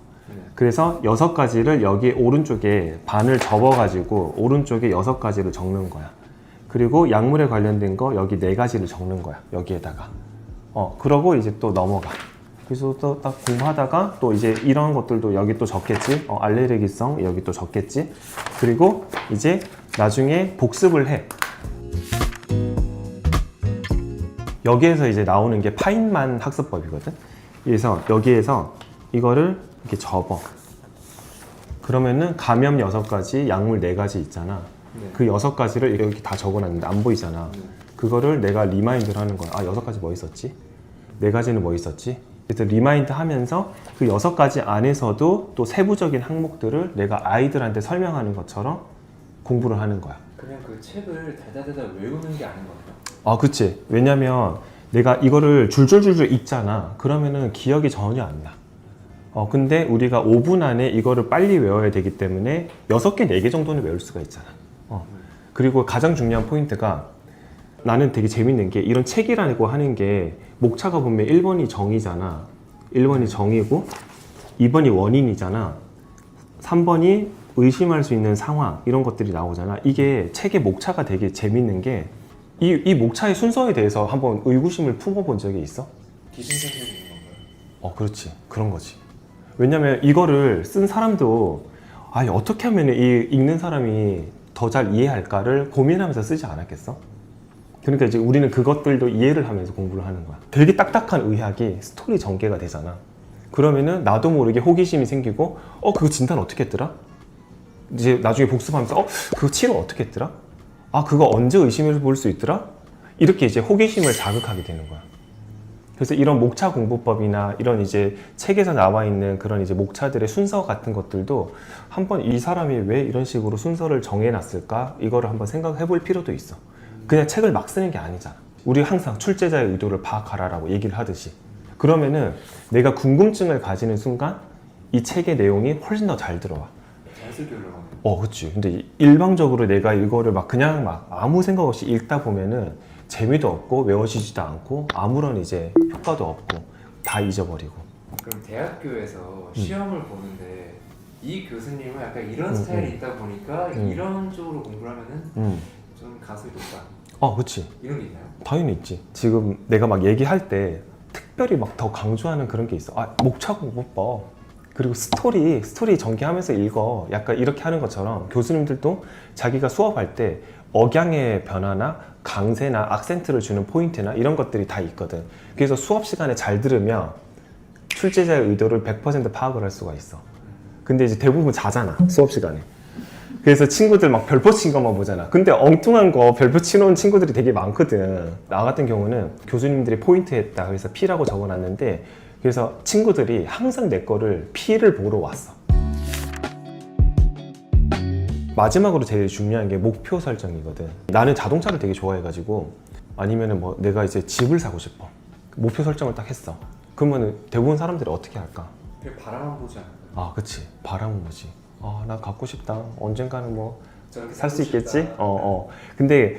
그래서 6가지를 여기 오른쪽에 반을 접어가지고 오른쪽에 6가지를 적는 거야. 그리고 약물에 관련된 거 여기 4가지를 적는 거야. 여기에다가. 그러고 이제 또 넘어가. 그래서 또 딱 공부하다가 또 이제 이런 것들도 여기 또 적겠지. 알레르기성 여기 또 적겠지. 그리고 이제 나중에 복습을 해. 여기에서 이제 나오는 게 파인만 학습법이거든. 그래서 여기에서 이거를 이렇게 접어. 그러면은 감염 6가지, 약물 4가지 있잖아. 네. 그 6가지를 여기 다 적어놨는데 안 보이잖아. 네. 그거를 내가 리마인드를 하는 거야. 6가지 뭐 있었지? 4가지는 뭐 있었지? 그래서 리마인드 하면서 그 6가지 안에서도 또 세부적인 항목들을 내가 아이들한테 설명하는 것처럼 공부를 하는 거야. 그냥 그 책을 달달달달 외우는 게 아닌 것 같아요. 그치. 왜냐면 내가 이거를 줄줄줄줄 읽잖아. 그러면은 기억이 전혀 안 나. 근데 우리가 5분 안에 이거를 빨리 외워야 되기 때문에 6개, 4개 정도는 외울 수가 있잖아. 그리고 가장 중요한 포인트가, 나는 되게 재밌는 게 이런 책이라고 하는 게 목차가 보면 1번이 정의잖아. 1번이 정의고 2번이 원인이잖아. 3번이 의심할 수 있는 상황, 이런 것들이 나오잖아. 이게 책의 목차가 되게 재밌는 게, 이 목차의 순서에 대해서 한번 의구심을 품어본 적이 있어? 기승전결이 있는 건가요? 그렇지. 그런 거지. 왜냐면 이거를 쓴 사람도 어떻게 하면 이 읽는 사람이 더 잘 이해할까를 고민하면서 쓰지 않았겠어? 그러니까 이제 우리는 그것들도 이해를 하면서 공부를 하는 거야. 되게 딱딱한 의학이 스토리 전개가 되잖아. 그러면은 나도 모르게 호기심이 생기고, 그거 진단 어떻게 했더라? 이제 나중에 복습하면서, 그거 치료 어떻게 했더라? 그거 언제 의심을 볼 수 있더라? 이렇게 이제 호기심을 자극하게 되는 거야. 그래서 이런 목차 공부법이나 이런 이제 책에서 나와 있는 그런 이제 목차들의 순서 같은 것들도 한번 이 사람이 왜 이런 식으로 순서를 정해놨을까? 이거를 한번 생각해 볼 필요도 있어. 그냥 책을 막 쓰는 게 아니잖아. 우리 항상 출제자의 의도를 파악하라라고 얘기를 하듯이. 그러면은 내가 궁금증을 가지는 순간 이 책의 내용이 훨씬 더 잘 들어와. 자연스럽게 올라가네. 그치. 근데 일방적으로 내가 이거를 막 그냥 막 아무 생각 없이 읽다 보면은 재미도 없고 외워지지도 않고 아무런 이제 효과도 없고 다 잊어버리고. 그럼 대학교에서 시험을 보는데 이 교수님은 약간 이런 스타일이 있다 보니까 이런 쪽으로 공부를 하면은 좀 가수이 높다. 그치. 이런 게 있나요? 당연히 있지. 지금 내가 막 얘기할 때 특별히 막 더 강조하는 그런 게 있어. 목차 공부법. 그리고 스토리 전개하면서 읽어. 약간 이렇게 하는 것처럼 교수님들도 자기가 수업할 때 억양의 변화나 강세나 악센트를 주는 포인트나 이런 것들이 다 있거든. 그래서 수업 시간에 잘 들으면 출제자의 의도를 100% 파악을 할 수가 있어. 근데 이제 대부분 자잖아, 수업 시간에. 그래서 친구들 막 별표 친 것만 보잖아. 근데 엉뚱한 거 별표 치놓은 친구들이 되게 많거든. 나 같은 경우는 교수님들이 포인트 했다 그래서 P라고 적어놨는데, 그래서 친구들이 항상 내 거를 P를 보러 왔어. 마지막으로 제일 중요한 게 목표 설정이거든. 나는 자동차를 되게 좋아해가지고, 아니면은 뭐 내가 이제 집을 사고 싶어. 목표 설정을 딱 했어. 그러면 대부분 사람들이 어떻게 할까? 그냥 바라만 보지 않아요? 그치. 바람은 뭐지. 나 갖고 싶다. 언젠가는 뭐 저렇게 살 수 살고 있겠지? 싶다. 근데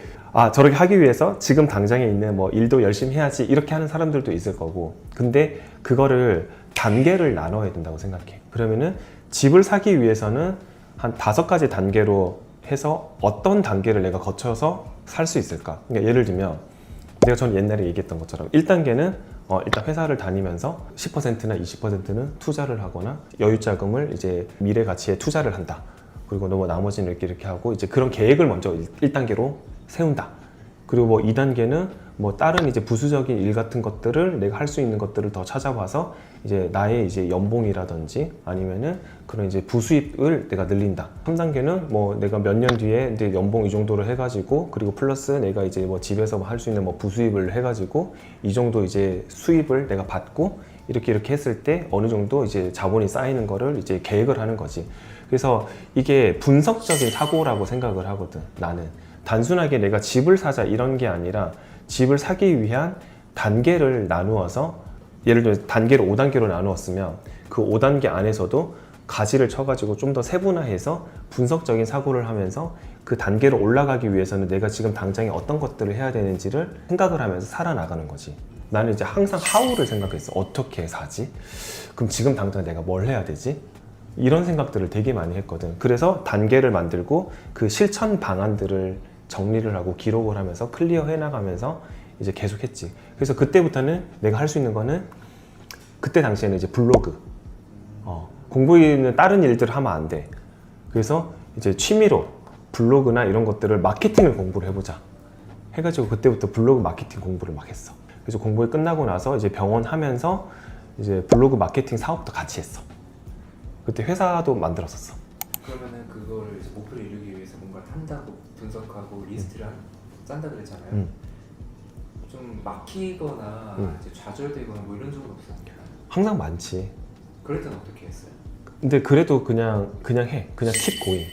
저렇게 하기 위해서 지금 당장에 있는 뭐 일도 열심히 해야지 이렇게 하는 사람들도 있을 거고, 근데 그거를 단계를 나눠야 된다고 생각해. 그러면은 집을 사기 위해서는 한 5가지 단계로 해서 어떤 단계를 내가 거쳐서 살 수 있을까? 그러니까 예를 들면 내가 전 옛날에 얘기했던 것처럼 1단계는 일단 회사를 다니면서 10%나 20%는 투자를 하거나 여유자금을 이제 미래 가치에 투자를 한다. 그리고 뭐 나머지는 이렇게 하고 이제 그런 계획을 먼저 1단계로 세운다. 그리고 뭐 2단계는 뭐 다른 이제 부수적인 일 같은 것들을 내가 할 수 있는 것들을 더 찾아봐서 이제 나의 이제 연봉이라든지 아니면은 그런 이제 부수입을 내가 늘린다. 3단계는 뭐 내가 몇 년 뒤에 이제 연봉 이 정도를 해가지고 그리고 플러스 내가 이제 뭐 집에서 할 수 있는 뭐 부수입을 해가지고 이 정도 이제 수입을 내가 받고 이렇게 했을 때 어느 정도 이제 자본이 쌓이는 거를 이제 계획을 하는 거지. 그래서 이게 분석적인 사고라고 생각을 하거든, 나는. 단순하게 내가 집을 사자 이런 게 아니라 집을 사기 위한 단계를 나누어서, 예를 들어 단계를 5단계로 나누었으면 그 5단계 안에서도 가지를 쳐가지고 좀 더 세분화해서 분석적인 사고를 하면서 그 단계로 올라가기 위해서는 내가 지금 당장에 어떤 것들을 해야 되는지를 생각을 하면서 살아나가는 거지. 나는 이제 항상 how를 생각했어. 어떻게 사지? 그럼 지금 당장 내가 뭘 해야 되지? 이런 생각들을 되게 많이 했거든. 그래서 단계를 만들고 그 실천 방안들을 정리를 하고 기록을 하면서 클리어 해나가면서 이제 계속 했지. 그래서 그때부터는 내가 할 수 있는 거는, 그때 당시에는 이제 블로그, 공부에는 다른 일들을 하면 안 돼. 그래서 이제 취미로 블로그나 이런 것들을 마케팅을 공부를 해보자 해가지고 그때부터 블로그 마케팅 공부를 막 했어. 그래서 공부가 끝나고 나서 이제 병원 하면서 이제 블로그 마케팅 사업도 같이 했어. 그때 회사도 만들었었어. 그러면은 그거를 이제 목표를 이루기 위해서 뭔가 탄다고 분석하고 리스트를 짠다 그랬잖아요. 좀 막히거나 이제 좌절되거나 뭐 이런 적은 없어요? 항상 많지. 그럴 때는 어떻게 했어요? 근데 그래도 그냥 해. 그냥 keep going.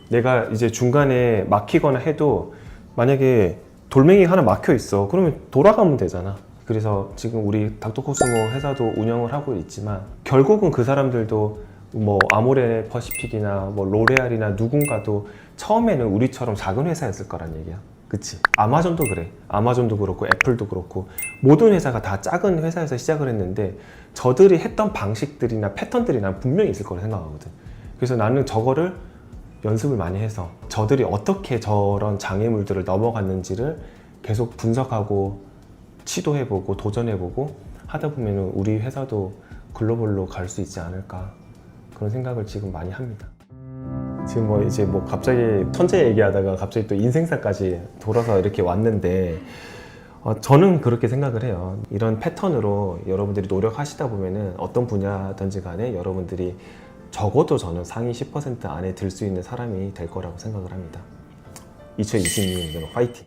내가 이제 중간에 막히거나 해도 만약에 돌멩이 하나 막혀 있어. 그러면 돌아가면 되잖아. 그래서 지금 우리 닥터코스모 회사도 운영을 하고 있지만 결국은 그 사람들도 뭐 아모레 퍼시픽이나 뭐 로레알이나 누군가도 처음에는 우리처럼 작은 회사였을 거란 얘기야. 그치? 아마존도 그래. 아마존도 그렇고 애플도 그렇고 모든 회사가 다 작은 회사에서 시작을 했는데 저들이 했던 방식들이나 패턴들이 난 분명히 있을 거라 생각하거든. 그래서 나는 저거를 연습을 많이 해서 저들이 어떻게 저런 장애물들을 넘어갔는지를 계속 분석하고 시도해보고 도전해보고 하다 보면 우리 회사도 글로벌로 갈 수 있지 않을까, 그런 생각을 지금 많이 합니다. 지금 뭐 이제 뭐 갑자기 천재 얘기하다가 갑자기 또 인생사까지 돌아서 이렇게 왔는데 저는 그렇게 생각을 해요. 이런 패턴으로 여러분들이 노력하시다 보면은 어떤 분야든지 간에 여러분들이 적어도 저는 상위 10% 안에 들 수 있는 사람이 될 거라고 생각을 합니다. 2026년도는 화이팅!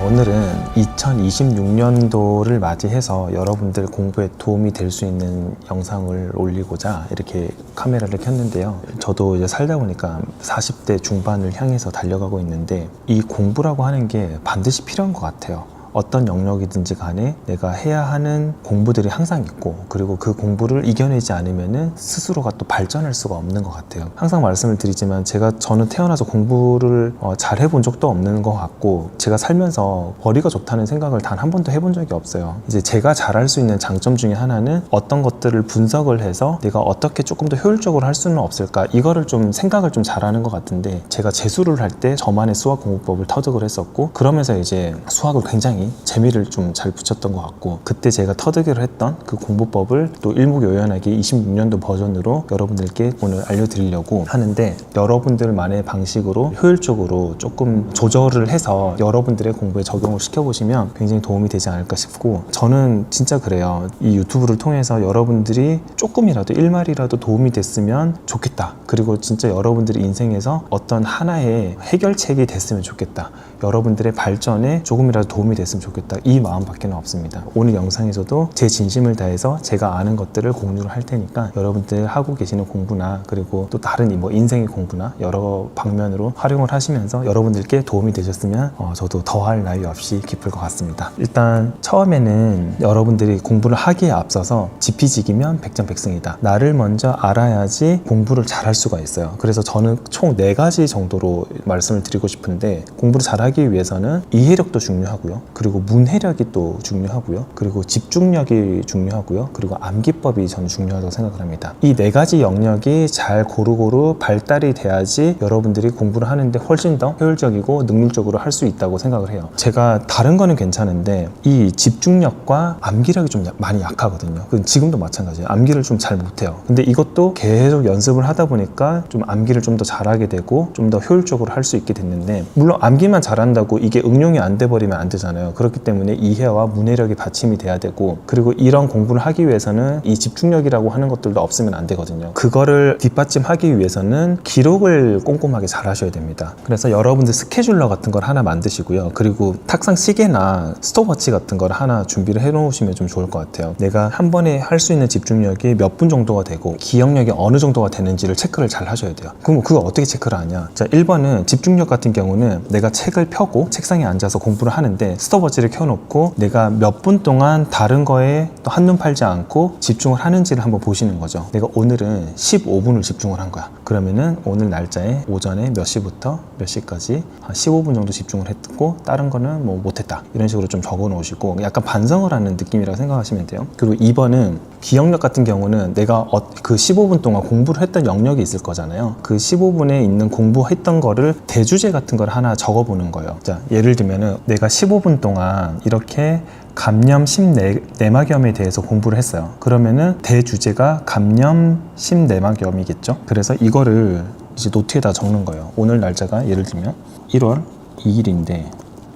오늘은 2026년도를 맞이해서 여러분들 공부에 도움이 될 수 있는 영상을 올리고자 이렇게 카메라를 켰는데요. 저도 이제 살다 보니까 40대 중반을 향해서 달려가고 있는데 이 공부라고 하는 게 반드시 필요한 것 같아요. 어떤 영역이든지 간에 내가 해야 하는 공부들이 항상 있고, 그리고 그 공부를 이겨내지 않으면은 스스로가 또 발전할 수가 없는 것 같아요. 항상 말씀을 드리지만 저는 태어나서 공부를 잘 해본 적도 없는 것 같고, 제가 살면서 머리가 좋다는 생각을 단 한 번도 해본 적이 없어요. 이제 제가 잘할 수 있는 장점 중에 하나는 어떤 것들을 분석을 해서 내가 어떻게 조금 더 효율적으로 할 수는 없을까, 이거를 좀 생각을 좀 잘하는 것 같은데, 제가 재수를 할 때 저만의 수학 공부법을 터득을 했었고, 그러면서 이제 수학을 굉장히 재미를 좀 잘 붙였던 것 같고, 그때 제가 터득을 했던 그 공부법을 또 일목요연하게 26년도 버전으로 여러분들께 오늘 알려드리려고 하는데, 여러분들만의 방식으로 효율적으로 조금 조절을 해서 여러분들의 공부에 적용을 시켜보시면 굉장히 도움이 되지 않을까 싶고, 저는 진짜 그래요. 이 유튜브를 통해서 여러분들이 조금이라도 일말이라도 도움이 됐으면 좋겠다. 그리고 진짜 여러분들의 인생에서 어떤 하나의 해결책이 됐으면 좋겠다. 여러분들의 발전에 조금이라도 도움이 됐으면 좋겠다. 이 마음밖에 없습니다. 오늘 영상에서도 제 진심을 다해서 제가 아는 것들을 공유를 할 테니까 여러분들 하고 계시는 공부나, 그리고 또 다른 뭐 인생의 공부나 여러 방면으로 활용을 하시면서 여러분들께 도움이 되셨으면 저도 더할 나위 없이 기쁠 것 같습니다. 일단 처음에는 여러분들이 공부를 하기에 앞서서 지피지기면 백전백승이다. 나를 먼저 알아야지 공부를 잘할 수가 있어요. 그래서 저는 총 4가지 정도로 말씀을 드리고 싶은데, 공부를 잘하기 위해서는 이해력도 중요하고요, 그리고 문해력이 또 중요하고요, 그리고 집중력이 중요하고요, 그리고 암기법이 저는 중요하다고 생각을 합니다. 이 4가지 영역이 잘 고루고루 발달이 돼야지 여러분들이 공부를 하는데 훨씬 더 효율적이고 능률적으로 할 수 있다고 생각을 해요. 제가 다른 거는 괜찮은데 이 집중력과 암기력이 좀 많이 약하거든요. 지금도 마찬가지예요. 암기를 좀 잘 못해요. 근데 이것도 계속 연습을 하다 보니까 좀 암기를 좀 더 잘하게 되고 좀 더 효율적으로 할 수 있게 됐는데, 물론 암기만 잘한다고 이게 응용이 안 돼 버리면 안 되잖아요. 그렇기 때문에 이해와 문해력이 받침이 돼야 되고, 그리고 이런 공부를 하기 위해서는 이 집중력이라고 하는 것들도 없으면 안 되거든요. 그거를 뒷받침하기 위해서는 기록을 꼼꼼하게 잘 하셔야 됩니다. 그래서 여러분들 스케줄러 같은 걸 하나 만드시고요, 그리고 탁상 시계나 스톱워치 같은 걸 하나 준비를 해 놓으시면 좀 좋을 것 같아요. 내가 한 번에 할 수 있는 집중력이 몇 분 정도가 되고 기억력이 어느 정도가 되는지를 체크를 잘 하셔야 돼요. 그럼 그거 어떻게 체크를 하냐? 자, 1번은 집중력 같은 경우는 내가 책을 펴고 책상에 앉아서 공부를 하는데 스톱워치를 켜놓고 내가 몇 분 동안 다른 거에 또 한눈 팔지 않고 집중을 하는지를 한번 보시는 거죠. 내가 오늘은 15분을 집중을 한 거야. 그러면은 오늘 날짜에 오전에 몇 시부터 몇 시까지 한 15분 정도 집중을 했고, 다른 거는 뭐 못했다, 이런 식으로 좀 적어 놓으시고 약간 반성을 하는 느낌이라고 생각하시면 돼요. 그리고 2번은 기억력 같은 경우는 내가 그 15분 동안 공부를 했던 영역이 있을 거잖아요. 그 15분에 있는 공부했던 거를 대주제 같은 걸 하나 적어보는 거예요. 자, 예를 들면은 내가 15분 동안 이렇게 감염 심내막염에 대해서 공부를 했어요. 그러면은 대주제가 감염 심내막염이겠죠. 그래서 이거를 이제 노트에다 적는 거예요. 오늘 날짜가 예를 들면 1월 2일인데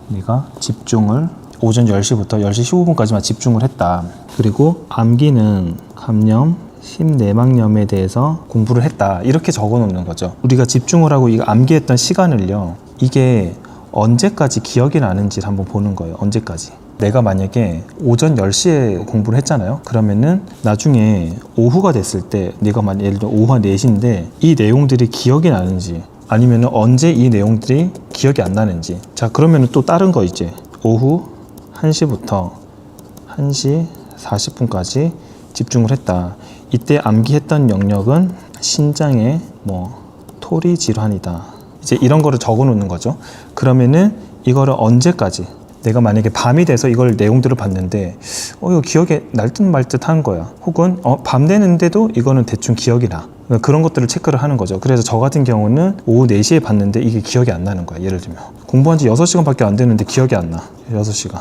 내가 집중을 오전 10시부터 10시 15분까지만 집중을 했다. 그리고 암기는 감염 심내막염에 대해서 공부를 했다. 이렇게 적어 놓는 거죠. 우리가 집중을 하고 이거 암기했던 시간을요, 이게 언제까지 기억이 나는지를 한번 보는 거예요. 언제까지. 내가 만약에 오전 10시에 공부를 했잖아요. 그러면은 나중에 오후가 됐을 때 내가 예를 들어 오후 4시인데 이 내용들이 기억이 나는지, 아니면 언제 이 내용들이 기억이 안 나는지. 자, 그러면 또 다른 거 이제 오후 1시부터 1시 40분까지 집중을 했다. 이때 암기했던 영역은 신장의 토리 질환이다. 이제 이런 거를 적어 놓는 거죠. 그러면은 이거를 언제까지, 내가 만약에 밤이 돼서 이걸 내용들을 봤는데 이거 기억에 날 듯 말 듯 한 거야. 혹은 밤 되는데도 이거는 대충 기억이 나. 그런 것들을 체크를 하는 거죠. 그래서 저 같은 경우는 오후 4시에 봤는데 이게 기억이 안 나는 거야. 예를 들면 공부한 지 6시간밖에 안 됐는데 기억이 안 나. 6시간.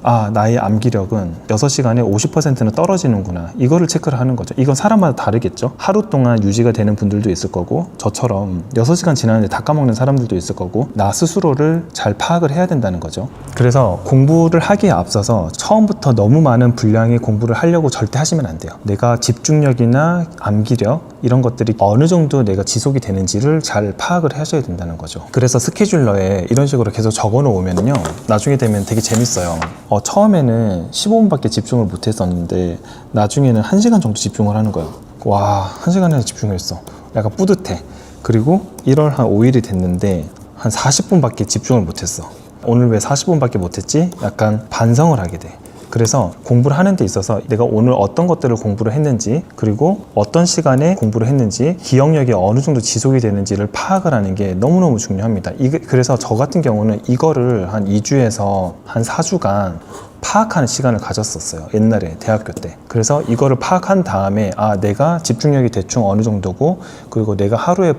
아, 나의 암기력은 6시간에 50%는 떨어지는구나. 이거를 체크를 하는 거죠. 이건 사람마다 다르겠죠. 하루 동안 유지가 되는 분들도 있을 거고, 저처럼 6시간 지났는데 다 까먹는 사람들도 있을 거고, 나 스스로를 잘 파악을 해야 된다는 거죠. 그래서 공부를 하기에 앞서서 처음부터 너무 많은 분량의 공부를 하려고 절대 하시면 안 돼요. 내가 집중력이나 암기력, 이런 것들이 어느 정도 내가 지속이 되는지를 잘 파악을 하셔야 된다는 거죠. 그래서 스케줄러에 이런 식으로 계속 적어 놓으면요, 나중에 되면 되게 재밌어요. 처음에는 15분밖에 집중을 못 했었는데 나중에는 1시간 정도 집중을 하는 거예요. 와, 1시간에 집중을 했어. 약간 뿌듯해. 그리고 1월 한 5일이 됐는데 한 40분밖에 집중을 못 했어. 오늘 왜 40분밖에 못 했지? 약간 반성을 하게 돼. 그래서 공부를 하는 데 있어서 내가 오늘 어떤 것들을 공부를 했는지, 그리고 어떤 시간에 공부를 했는지, 기억력이 어느 정도 지속이 되는지를 파악을 하는 게 너무너무 중요합니다. 그래서 저 같은 경우는 이거를 한 2주에서 한 4주간 파악하는 시간을 가졌었어요. 옛날에 대학교 때. 그래서 이거를 파악한 다음에 내가 집중력이 대충 어느 정도고, 그리고 내가 하루에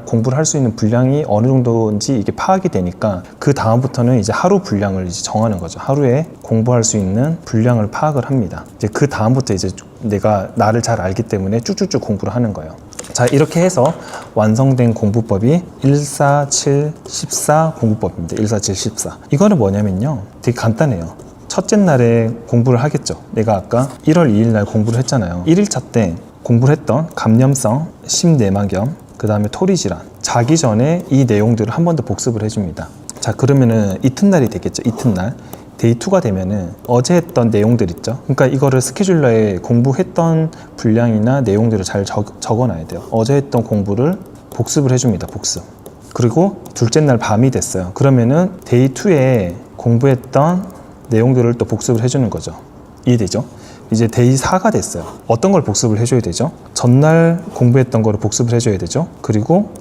공부를 할 수 있는 분량이 어느 정도인지 이게 파악이 되니까 그 다음부터는 이제 하루 분량을 이제 정하는 거죠. 하루에 공부할 수 있는 분량을 파악을 합니다. 이제 그 다음부터 이제 내가 나를 잘 알기 때문에 쭉쭉쭉 공부를 하는 거예요. 자, 이렇게 해서 완성된 공부법이 147, 14 공부법입니다. 147, 14. 이거는 뭐냐면요, 되게 간단해요. 첫째 날에 공부를 하겠죠. 내가 아까 1월 2일 날 공부를 했잖아요. 1일차 때 공부를 했던 감염성, 심내막염, 그 다음에 토리질환, 자기 전에 이 내용들을 한 번 더 복습을 해줍니다. 자, 그러면은 이튿날이 되겠죠. 이튿날 데이 2가 되면은 어제 했던 내용들 있죠. 그러니까 이거를 스케줄러에 공부했던 분량이나 내용들을 잘 적어놔야 돼요. 어제 했던 공부를 복습을 해줍니다. 복습. 그리고 둘째 날 밤이 됐어요. 그러면은 데이 2에 공부했던 내용들을 또 복습을 해주는 거죠. 이해되죠? 이제 데이 4가 됐어요. 어떤 걸 복습을 해줘야 되죠? 전날 공부했던 거를 복습을 해줘야 되죠. 그리고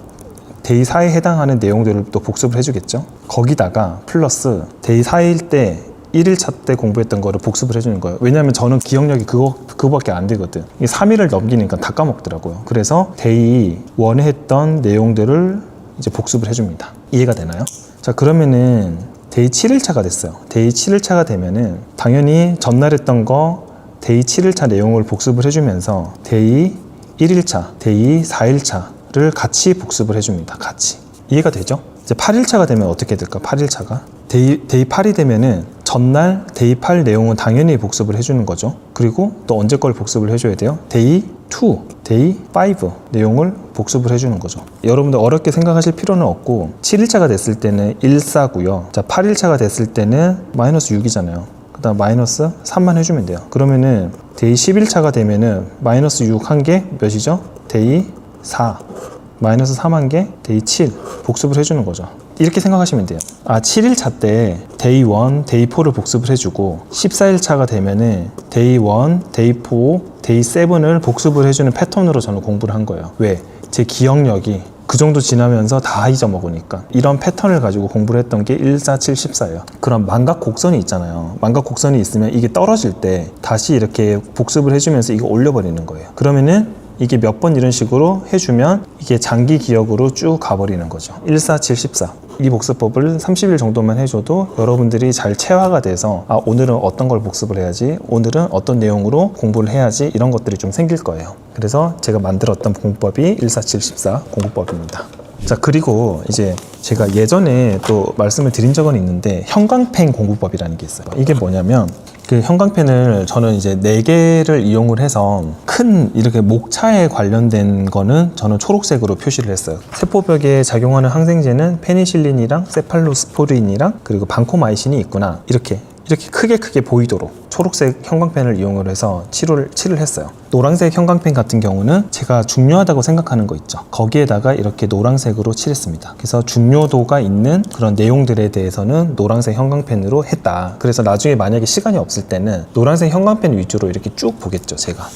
데이 4에 해당하는 내용들을 또 복습을 해주겠죠. 거기다가 플러스 데이 4일 때 1일차 때 공부했던 거를 복습을 해주는 거예요. 왜냐하면 저는 기억력이 그거밖에 안 되거든. 3일을 넘기니까 다 까먹더라고요. 그래서 데이 1에 했던 내용들을 이제 복습을 해줍니다. 이해가 되나요? 자, 그러면은 데이 7일차가 됐어요. 데이 7일차가 되면은 당연히 전날 했던 거 데이 7일차 내용을 복습을 해주면서 데이 1일차, 데이 4일차를 같이 복습을 해줍니다. 같이. 이해가 되죠? 이제 8일차가 되면 어떻게 될까? 8일차가 데이 8이 되면은 전날 데이 8 내용은 당연히 복습을 해주는 거죠. 그리고 또 언제 걸 복습을 해줘야 돼요? 데이 2, 데이 5 내용을 복습을 해주는 거죠. 여러분들 어렵게 생각하실 필요는 없고 7일차가 됐을 때는 1사고요. 자, 8일차가 됐을 때는 마이너스 6이잖아요. 그 다음 마이너스 3만 해주면 돼요. 그러면은 데이 10일차가 되면은 마이너스 6 한 게 몇이죠? 데이 4 마이너스 3 한 게 데이 7 복습을 해주는 거죠. 이렇게 생각하시면 돼요. 7일차 때 데이 1, 데이 4를 복습을 해주고 14일차가 되면은 데이 1, 데이 4, 데이 7을 복습을 해주는 패턴으로 저는 공부를 한 거예요. 왜? 제 기억력이 그 정도 지나면서 다 잊어먹으니까. 이런 패턴을 가지고 공부를 했던 게 147, 14예요. 그럼 망각 곡선이 있잖아요. 망각 곡선이 있으면 이게 떨어질 때 다시 이렇게 복습을 해주면서 이거 올려버리는 거예요. 그러면은 이게 몇 번 이런 식으로 해주면 이게 장기 기억으로 쭉 가버리는 거죠. 147, 14. 이 복습법을 30일 정도만 해줘도 여러분들이 잘 체화가 돼서 오늘은 어떤 걸 복습을 해야지, 오늘은 어떤 내용으로 공부를 해야지, 이런 것들이 좀 생길 거예요. 그래서 제가 만들었던 공부법이 147, 14 공부법입니다. 자, 그리고 이제 제가 예전에 또 말씀을 드린 적은 있는데 형광펜 공부법이라는 게 있어요. 이게 뭐냐면 그 형광펜을 저는 이제 4개를 이용을 해서 큰 이렇게 목차에 관련된 거는 저는 초록색으로 표시를 했어요. 세포벽에 작용하는 항생제는 페니실린이랑 세팔로스포린이랑 그리고 반코마이신이 있구나. 이렇게 크게 보이도록 초록색 형광펜을 이용을 해서 칠을 했어요. 노란색 형광펜 같은 경우는 제가 중요하다고 생각하는 거 있죠. 거기에다가 이렇게 노란색으로 칠했습니다. 그래서 중요도가 있는 그런 내용들에 대해서는 노란색 형광펜으로 했다. 그래서 나중에 만약에 시간이 없을 때는 노란색 형광펜 위주로 이렇게 쭉 보겠죠, 제가.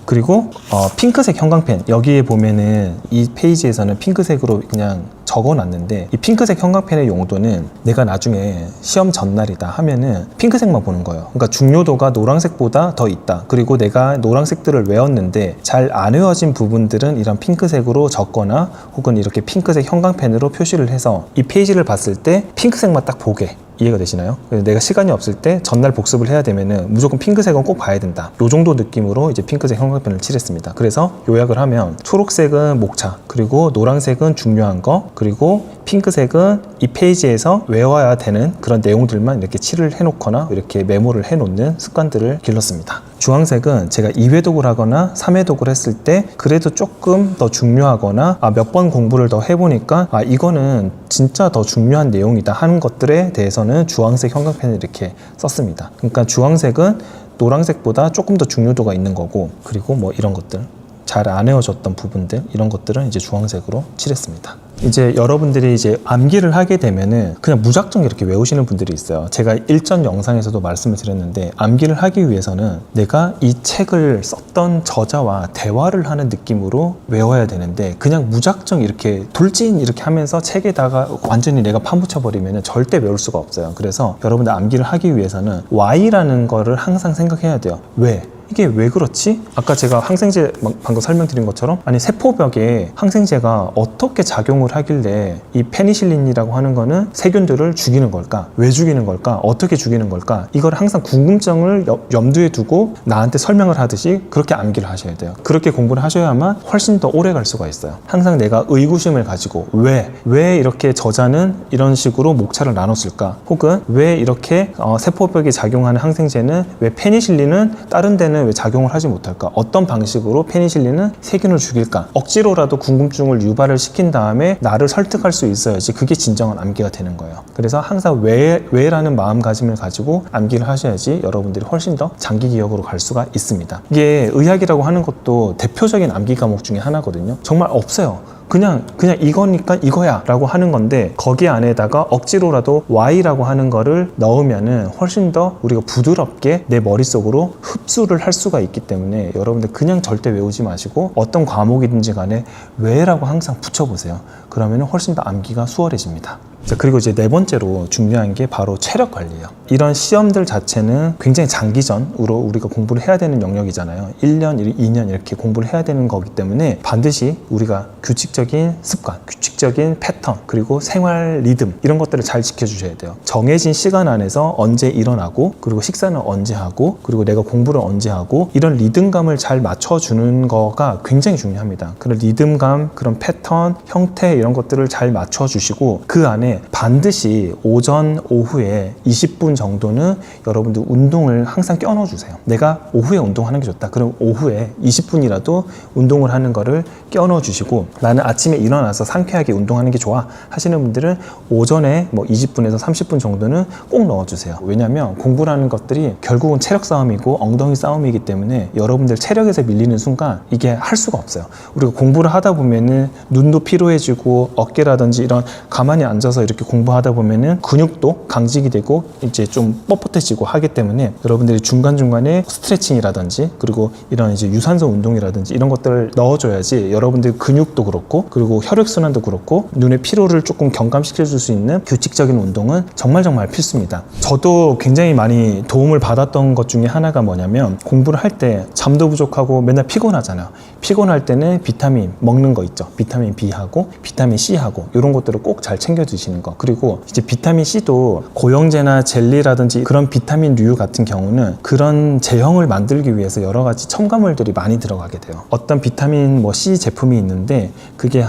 그리고 핑크색 형광펜, 여기에 보면은 이 페이지에서는 핑크색으로 그냥 적어놨는데, 이 핑크색 형광펜의 용도는 내가 나중에 시험 전날이다 하면은 핑크색만 보는 거예요. 그러니까 중요도가 노란색보다 더 있다. 그리고 내가 노란색들을 외웠는데 잘 안 외워진 부분들은 이런 핑크색으로 적거나 혹은 이렇게 핑크색 형광펜으로 표시를 해서 이 페이지를 봤을 때 핑크색만 딱 보게. 이해가 되시나요? 내가 시간이 없을 때 전날 복습을 해야 되면은 무조건 핑크색은 꼭 봐야 된다. 요 정도 느낌으로 이제 핑크색 형광펜을 칠했습니다. 그래서 요약을 하면 초록색은 목차, 그리고 노란색은 중요한 거, 그리고 핑크색은 이 페이지에서 외워야 되는 그런 내용들만 이렇게 칠을 해놓거나 이렇게 메모를 해놓는 습관들을 길렀습니다. 주황색은 제가 2회독을 하거나 3회독을 했을 때 그래도 조금 더 중요하거나 몇 번 공부를 더 해보니까 이거는 진짜 더 중요한 내용이다 하는 것들에 대해서는 주황색 형광펜을 이렇게 썼습니다. 그러니까 주황색은 노란색보다 조금 더 중요도가 있는 거고, 그리고 뭐 이런 것들 잘 안 외워졌던 부분들, 이런 것들은 이제 주황색으로 칠했습니다. 이제 여러분들이 이제 암기를 하게 되면은 그냥 무작정 이렇게 외우시는 분들이 있어요. 제가 일전 영상에서도 말씀을 드렸는데, 암기를 하기 위해서는 내가 이 책을 썼던 저자와 대화를 하는 느낌으로 외워야 되는데, 그냥 무작정 이렇게 돌진 이렇게 하면서 책에다가 완전히 내가 파묻혀 버리면은 절대 외울 수가 없어요. 그래서 여러분들 암기를 하기 위해서는 Y라는 거를 항상 생각해야 돼요. 왜? 이게 왜 그렇지? 아까 제가 항생제 방금 설명드린 것처럼, 아니 세포벽에 항생제가 어떻게 작용을 하길래 이 페니실린이라고 하는 거는 세균들을 죽이는 걸까? 왜 죽이는 걸까? 어떻게 죽이는 걸까? 이걸 항상 궁금증을 염두에 두고 나한테 설명을 하듯이 그렇게 암기를 하셔야 돼요. 그렇게 공부를 하셔야만 훨씬 더 오래 갈 수가 있어요. 항상 내가 의구심을 가지고 왜 이렇게 저자는 이런 식으로 목차를 나눴을까? 혹은 왜 이렇게 세포벽에 작용하는 항생제는, 왜 페니실린은 다른 데는 왜 작용을 하지 못할까? 어떤 방식으로 페니실린은 세균을 죽일까? 억지로라도 궁금증을 유발을 시킨 다음에 나를 설득할 수 있어야지 그게 진정한 암기가 되는 거예요. 그래서 항상 왜라는 마음가짐을 가지고 암기를 하셔야지 여러분들이 훨씬 더 장기 기억으로 갈 수가 있습니다. 이게 의학이라고 하는 것도 대표적인 암기 과목 중에 하나거든요. 정말 없어요. 그냥 이거니까 이거야 라고 하는 건데, 거기 안에다가 억지로라도 Y라고 하는 거를 넣으면은 훨씬 더 우리가 부드럽게 내 머릿속으로 흡수를 할 수가 있기 때문에, 여러분들 그냥 절대 외우지 마시고 어떤 과목이든지 간에 왜라고 항상 붙여보세요. 그러면 훨씬 더 암기가 수월해집니다. 자, 그리고 이제 네 번째로 중요한 게 바로 체력 관리예요. 이런 시험들 자체는 굉장히 장기전으로 우리가 공부를 해야 되는 영역이잖아요. 1년, 2년 이렇게 공부를 해야 되는 거기 때문에 반드시 우리가 규칙적인 습관, 규칙적인 패턴, 그리고 생활 리듬, 이런 것들을 잘 지켜주셔야 돼요. 정해진 시간 안에서 언제 일어나고, 그리고 식사는 언제 하고, 그리고 내가 공부를 언제 하고, 이런 리듬감을 잘 맞춰주는 거가 굉장히 중요합니다. 그런 리듬감, 그런 패턴, 형태, 이런 것들을 잘 맞춰주시고, 그 안에 반드시 오전, 오후에 20분 정도는 여러분들 운동을 항상 껴넣어 주세요. 내가 오후에 운동하는 게 좋다. 그럼 오후에 20분이라도 운동을 하는 거를 껴넣어 주시고, 나는 아침에 일어나서 상쾌하게 운동하는 게 좋아 하시는 분들은 오전에 뭐 20분에서 30분 정도는 꼭 넣어 주세요. 왜냐하면 공부라는 것들이 결국은 체력 싸움이고 엉덩이 싸움이기 때문에, 여러분들 체력에서 밀리는 순간 이게 할 수가 없어요. 우리가 공부를 하다 보면은 눈도 피로해지고, 어깨라든지 이런 가만히 앉아서 이렇게 공부하다 보면은 근육도 강직이 되고 이제 좀 뻣뻣해지고 하기 때문에, 여러분들이 중간중간에 스트레칭이라든지, 그리고 이런 이제 유산소 운동이라든지 이런 것들을 넣어줘야지 여러분들 근육도 그렇고, 그리고 혈액순환도 그렇고, 눈의 피로를 조금 경감시켜 줄 수 있는 규칙적인 운동은 정말 필수입니다. 저도 굉장히 많이 도움을 받았던 것 중에 하나가 뭐냐면, 공부를 할 때 잠도 부족하고 맨날 피곤하잖아요. 피곤할 때는 비타민 먹는 거 있죠. 비타민 B하고 비타민 C하고 이런 것들을 꼭 잘 챙겨 드시는 거. 그리고 이제 비타민 C도 고형제나 젤리라든지 그런 비타민류 같은 경우는 그런 제형을 만들기 위해서 여러 가지 첨가물들이 많이 들어가게 돼요. 어떤 비타민 C 제품이 있는데 그게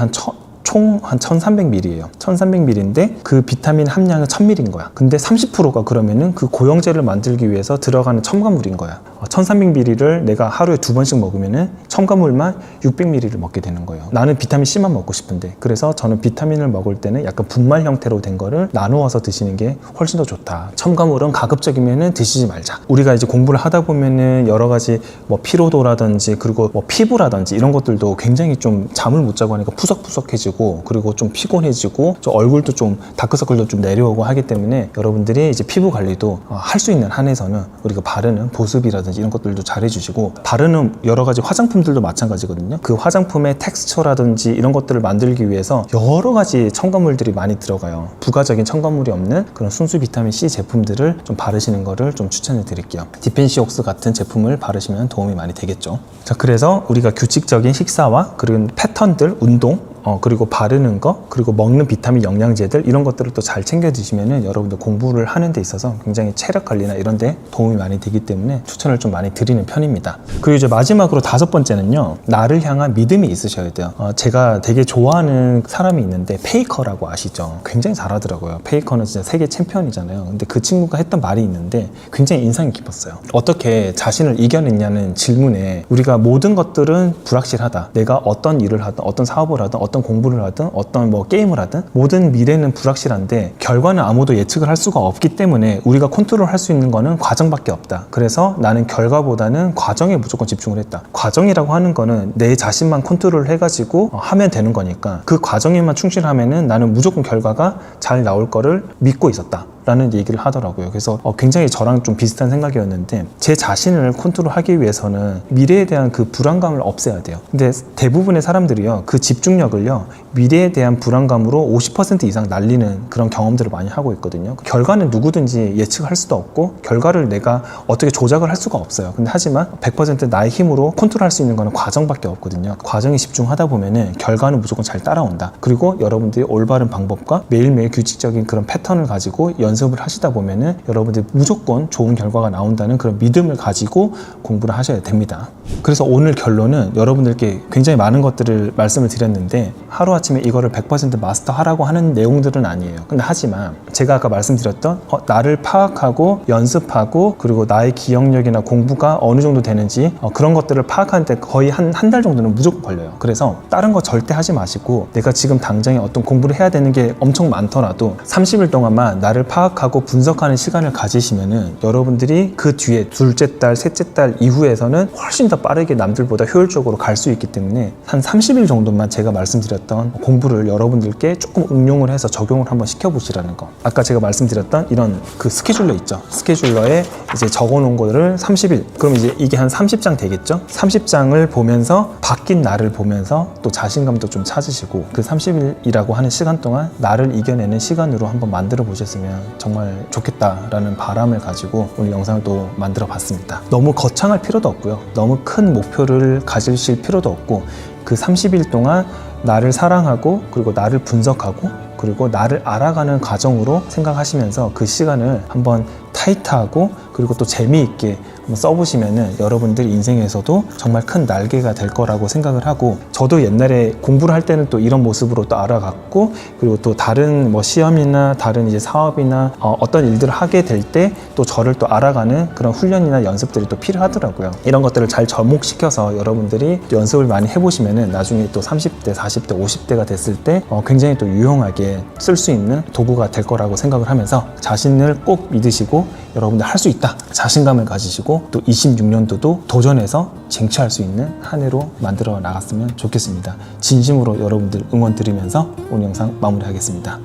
총 한 1300ml예요. 1300ml인데 그 비타민 함량은 1000ml인 거야. 근데 30%가 그러면은 그 고형제를 만들기 위해서 들어가는 첨가물인 거야. 1300ml를 내가 하루에 2번씩 먹으면은 첨가물만 600ml를 먹게 되는 거예요. 나는 비타민 C만 먹고 싶은데, 그래서 저는 비타민을 먹을 때는 약간 분말 형태로 된 거를 나누어서 드시는 게 훨씬 더 좋다. 첨가물은 가급적이면은 드시지 말자. 우리가 이제 공부를 하다 보면은 여러 가지 뭐 피로도라든지, 그리고 뭐 피부라든지 이런 것들도 굉장히 좀 잠을 못 자고 하니까 푸석푸석해지고, 그리고 좀 피곤해지고, 좀 얼굴도 좀 다크서클도 좀 내려오고 하기 때문에, 여러분들이 이제 피부 관리도 할 수 있는 한에서는 우리가 바르는 보습이라든지 이런 것들도 잘 해주시고, 바르는 여러 가지 화장품들도 마찬가지거든요. 그 화장품의 텍스처라든지 이런 것들을 만들기 위해서 여러 가지 첨가물들이 많이 들어가요. 부가적인 첨가물이 없는 그런 순수 비타민 C 제품들을 좀 바르시는 거를 좀 추천해 드릴게요. 디펜시옥스 같은 제품을 바르시면 도움이 많이 되겠죠. 자, 그래서 우리가 규칙적인 식사와 그런 패턴들, 운동, 그리고 바르는 거, 그리고 먹는 비타민 영양제들 이런 것들을 또 잘 챙겨 드시면은 여러분들 공부를 하는 데 있어서 굉장히 체력 관리나 이런 데 도움이 많이 되기 때문에 추천을 좀 많이 드리는 편입니다. 그리고 이제 마지막으로 5번째는요. 나를 향한 믿음이 있으셔야 돼요. 제가 되게 좋아하는 사람이 있는데 페이커라고 아시죠? 굉장히 잘하더라고요. 페이커는 진짜 세계 챔피언이잖아요. 근데 그 친구가 했던 말이 있는데 굉장히 인상이 깊었어요. 어떻게 자신을 이겨냈냐는 질문에 우리가 모든 것들은 불확실하다. 내가 어떤 일을 하든 어떤 사업을 하든 어떤 공부를 하든 어떤 뭐 게임을 하든 모든 미래는 불확실한데 결과는 아무도 예측을 할 수가 없기 때문에 우리가 컨트롤할 수 있는 거는 과정밖에 없다. 그래서 나는 결과보다는 과정에 무조건 집중을 했다. 과정이라고 하는 거는 내 자신만 컨트롤을 해가지고 하면 되는 거니까 그 과정에만 충실하면은 나는 무조건 결과가 잘 나올 거를 믿고 있었다. 라는 얘기를 하더라고요. 그래서 굉장히 저랑 좀 비슷한 생각이었는데 제 자신을 컨트롤하기 위해서는 미래에 대한 그 불안감을 없애야 돼요. 근데 대부분의 사람들이요 그 집중력을요 미래에 대한 불안감으로 50% 이상 날리는 그런 경험들을 많이 하고 있거든요. 결과는 누구든지 예측할 수도 없고 결과를 내가 어떻게 조작을 할 수가 없어요. 근데 하지만 100% 나의 힘으로 컨트롤할 수 있는 거는 과정밖에 없거든요. 과정에 집중하다 보면은 결과는 무조건 잘 따라온다. 그리고 여러분들이 올바른 방법과 매일매일 규칙적인 그런 패턴을 가지고 연습을 하시다 보면은 여러분들이 무조건 좋은 결과가 나온다는 그런 믿음을 가지고 공부를 하셔야 됩니다. 그래서 오늘 결론은 여러분들께 굉장히 많은 것들을 말씀을 드렸는데 하루아침에 이거를 100% 마스터하라고 하는 내용들은 아니에요. 근데 하지만 제가 아까 말씀드렸던 나를 파악하고 연습하고 그리고 나의 기억력이나 공부가 어느 정도 되는지 그런 것들을 파악하는데 거의 한 달 정도는 무조건 걸려요. 그래서 다른 거 절대 하지 마시고 내가 지금 당장에 어떤 공부를 해야 되는 게 엄청 많더라도 30일 동안만 나를 파악하고 분석하는 시간을 가지시면은 여러분들이 그 뒤에 둘째 달, 셋째 달 이후에서는 훨씬 더 빠르게 남들보다 효율적으로 갈 수 있기 때문에 한 30일 정도만 제가 말씀드렸던 공부를 여러분들께 조금 응용을 해서 적용을 한번 시켜보시라는 거. 아까 제가 말씀드렸던 이런 그 스케줄러 있죠. 스케줄러에 이제 적어놓은 거를 30일. 그럼 이제 이게 한 30장 되겠죠? 30장을 보면서 바뀐 나를 보면서 또 자신감도 좀 찾으시고 그 30일이라고 하는 시간 동안 나를 이겨내는 시간으로 한번 만들어 보셨으면 정말 좋겠다라는 바람을 가지고 오늘 영상을 또 만들어 봤습니다. 너무 거창할 필요도 없고요. 너무 큰 목표를 가지실 필요도 없고 그 30일 동안 나를 사랑하고 그리고 나를 분석하고 그리고 나를 알아가는 과정으로 생각하시면서 그 시간을 한번 타이트하고 그리고 또 재미있게 한번 써보시면은 여러분들 인생에서도 정말 큰 날개가 될 거라고 생각을 하고 저도 옛날에 공부를 할 때는 또 이런 모습으로 또 알아갔고 그리고 또 다른 뭐 시험이나 다른 이제 사업이나 어떤 일들을 하게 될 때 또 저를 또 알아가는 그런 훈련이나 연습들이 또 필요하더라고요. 이런 것들을 잘 접목시켜서 여러분들이 또 연습을 많이 해보시면은 나중에 또 30대, 40대, 50대가 됐을 때 굉장히 또 유용하게 쓸 수 있는 도구가 될 거라고 생각을 하면서 자신을 꼭 믿으시고 여러분들 할 수 있다 자신감을 가지시고 또 26년도도 도전해서 쟁취할 수 있는 한 해로 만들어 나갔으면 좋겠습니다. 진심으로 여러분들 응원 드리면서 오늘 영상 마무리하겠습니다.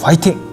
파이팅!